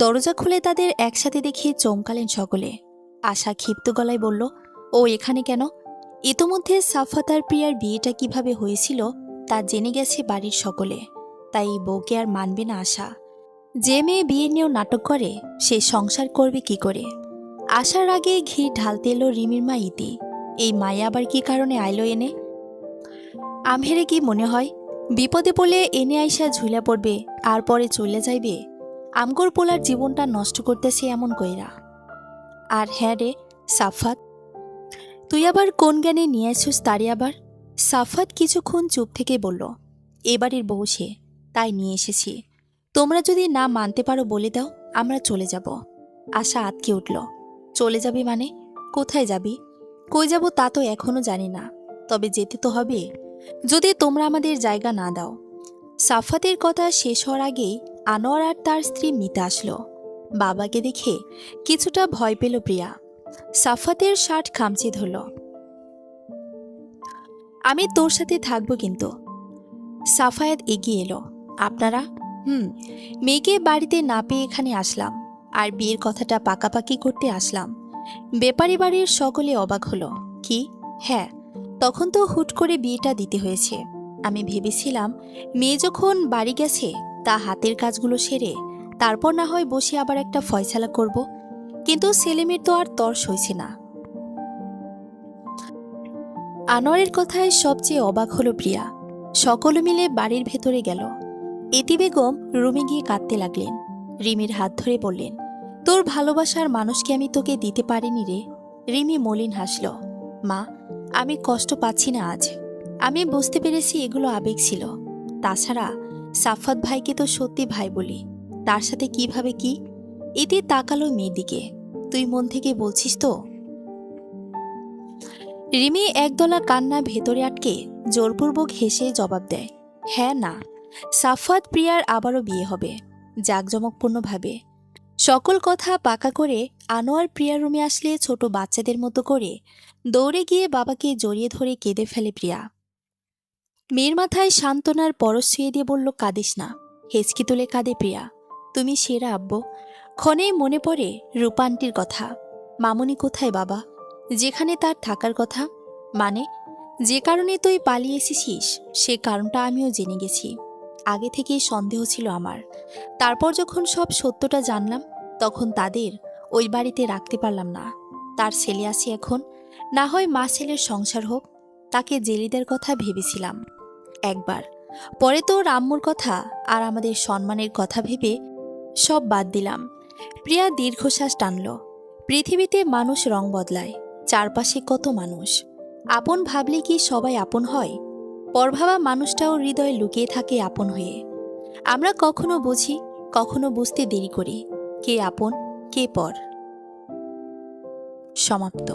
A: দরজা খুলে তাদের একসাথে দেখে চমকালেন সকলে। আশা ক্ষিপ্ত গলায় বলল, ও এখানে কেন? ইতোমধ্যে সাফাত আর প্রিয়ার বিয়েটা কিভাবে হয়েছিল তা জেনে গেছে বাড়ির সকলে। তাই এই বউকে আর মানবে না আশা। যে মেয়ে বিয়ে নিয়েও নাটক করে, সে সংসার করবে কি করে? আসার আগে ঘি ঢালতে এলো রিমির মা ইতি। এই মায়া আবার কি কারণে আইলো এনে? আমহেরে কি মনে হয় বিপদে পড়লে এনে আইসা ঝুলা পড়বে আর পরে চলে যাইবে? আমগর পোলার জীবনটা নষ্ট করতেছে এমন কইরা। আর হ্যাঁ রে সাফাত, তুই আবার কোন জ্ঞানে নিয়ে আসছিস তারে আবার? সাফাত কিছুক্ষণ চুপ থেকে বলল, এবারের বউ সে, তাই নিয়ে এসেছি। তোমরা যদি না মানতে পারো বলে দাও, আমরা চলে যাব। আশা আতকে উঠল, চলে যাবি মানে? কোথায় যাবি? কই যাব তা তো এখনো জানি না, তবে যেতে তো হবে যদি তোমরা আমাদের জায়গা না দাও। সাফাতের কথা শেষ হওয়ার আগেই আনোয়ার আর তার স্ত্রী মিতা আসলো। বাবাকে দেখে কিছুটা ভয় পেল প্রিয়া। সাফাতের শার্ট খামচে ধরল, আমি তোর সাথে থাকবো কিন্তু। সাফায়াত এগিয়ে এলো, আপনারা? মেয়েকে বাড়িতে না পেয়ে এখানে আসলাম, আর বিয়ের কথাটা পাকাপাকি করতে আসলাম। বেপারি বাড়ির সকলে অবাক হলো। কি? হ্যাঁ, তখন তো হুট করে বিয়েটা দিতে হয়েছে। আমি ভেবেছিলাম মেয়ে যখন বাড়ি গেছে তা হাতের কাজগুলো সেরে তারপর না হয় বসে আবার একটা ফয়সালা করব। কিন্তু ছেলেমেয়ের তো আর তর সইছে না। আনোয়ারের কথায় সবচেয়ে অবাক হলো প্রিয়া। সকলে মিলে বাড়ির ভেতরে গেল। ইতি বেগম রুমে গিয়ে কাঁদতে লাগলেন। রিমির হাত ধরে বললেন, তোর ভালোবাসার মানুষকে আমি তোকে দিতে পারিনি রে। রিমি মলিন হাসল, মা, আমি কষ্ট পাচ্ছি না আজ। আমি বুঝতে পেরেছি এগুলো আবেগ ছিল। তাছাড়া সাফাত ভাইকে তো সত্যি ভাই বলি, তার সাথে কিভাবে কি? ইতি তাকালো মেয়ের দিকে, তুই মন থেকে বলছিস তো? রিমি একদলা কান্না ভেতরে আটকে জোরপূর্বক হেসে জবাব দেয়, হ্যাঁ না, সাফাত প্রিয়ার আবারও বিয়ে হবে, জাঁকজমকপূর্ণভাবে। সকল কথা পাকা করে আনোয়ার প্রিয়ার রুমে আসলে ছোট বাচ্চাদের মতো করে দৌড়ে গিয়ে বাবাকে জড়িয়ে ধরে কেঁদে ফেলে প্রিয়া। মেয়ের মাথায় সান্ত্বনার পরশ ছুঁয়ে দিয়ে বলল, কাঁদিস না। হেঁচকি তুলে কাঁদে প্রিয়া। তুমি সেরা আব্বু। ক্ষণেই মনে পড়ে রূপান্টির কথা। মামুনি কোথায় বাবা? যেখানে তার থাকার কথা। মানে, যে কারণে তুই পালিয়ে এসেছিস সে কারণটা আমিও জেনে গেছি। আগে থেকেই সন্দেহ ছিল আমার। তারপর যখন সব সত্যটা জানলাম, তখন তাদের ওই বাড়িতে রাখতে পারলাম না। তার ছেলে আছে এখন, না হয় মা ছেলের সংসার হোক। তাকে জেলিদের কথা ভেবেছিলাম একবার, পরে তো আম্মুর কথা আর আমাদের সম্মানের কথা ভেবে সব বাদ দিলাম। প্রিয়া দীর্ঘশ্বাস টানল। পৃথিবীতে মানুষ রং বদলায়, চারপাশে কত মানুষ। আপন ভাবলে কি সবাই আপন হয়? পরভাবা মানুষটাও হৃদয়ে লুকিয়ে থাকে আপন হয়ে। আমরা কখনো বুঝি, কখনো বুঝতে দেরি করি কে আপন কে পর। সমাপ্ত।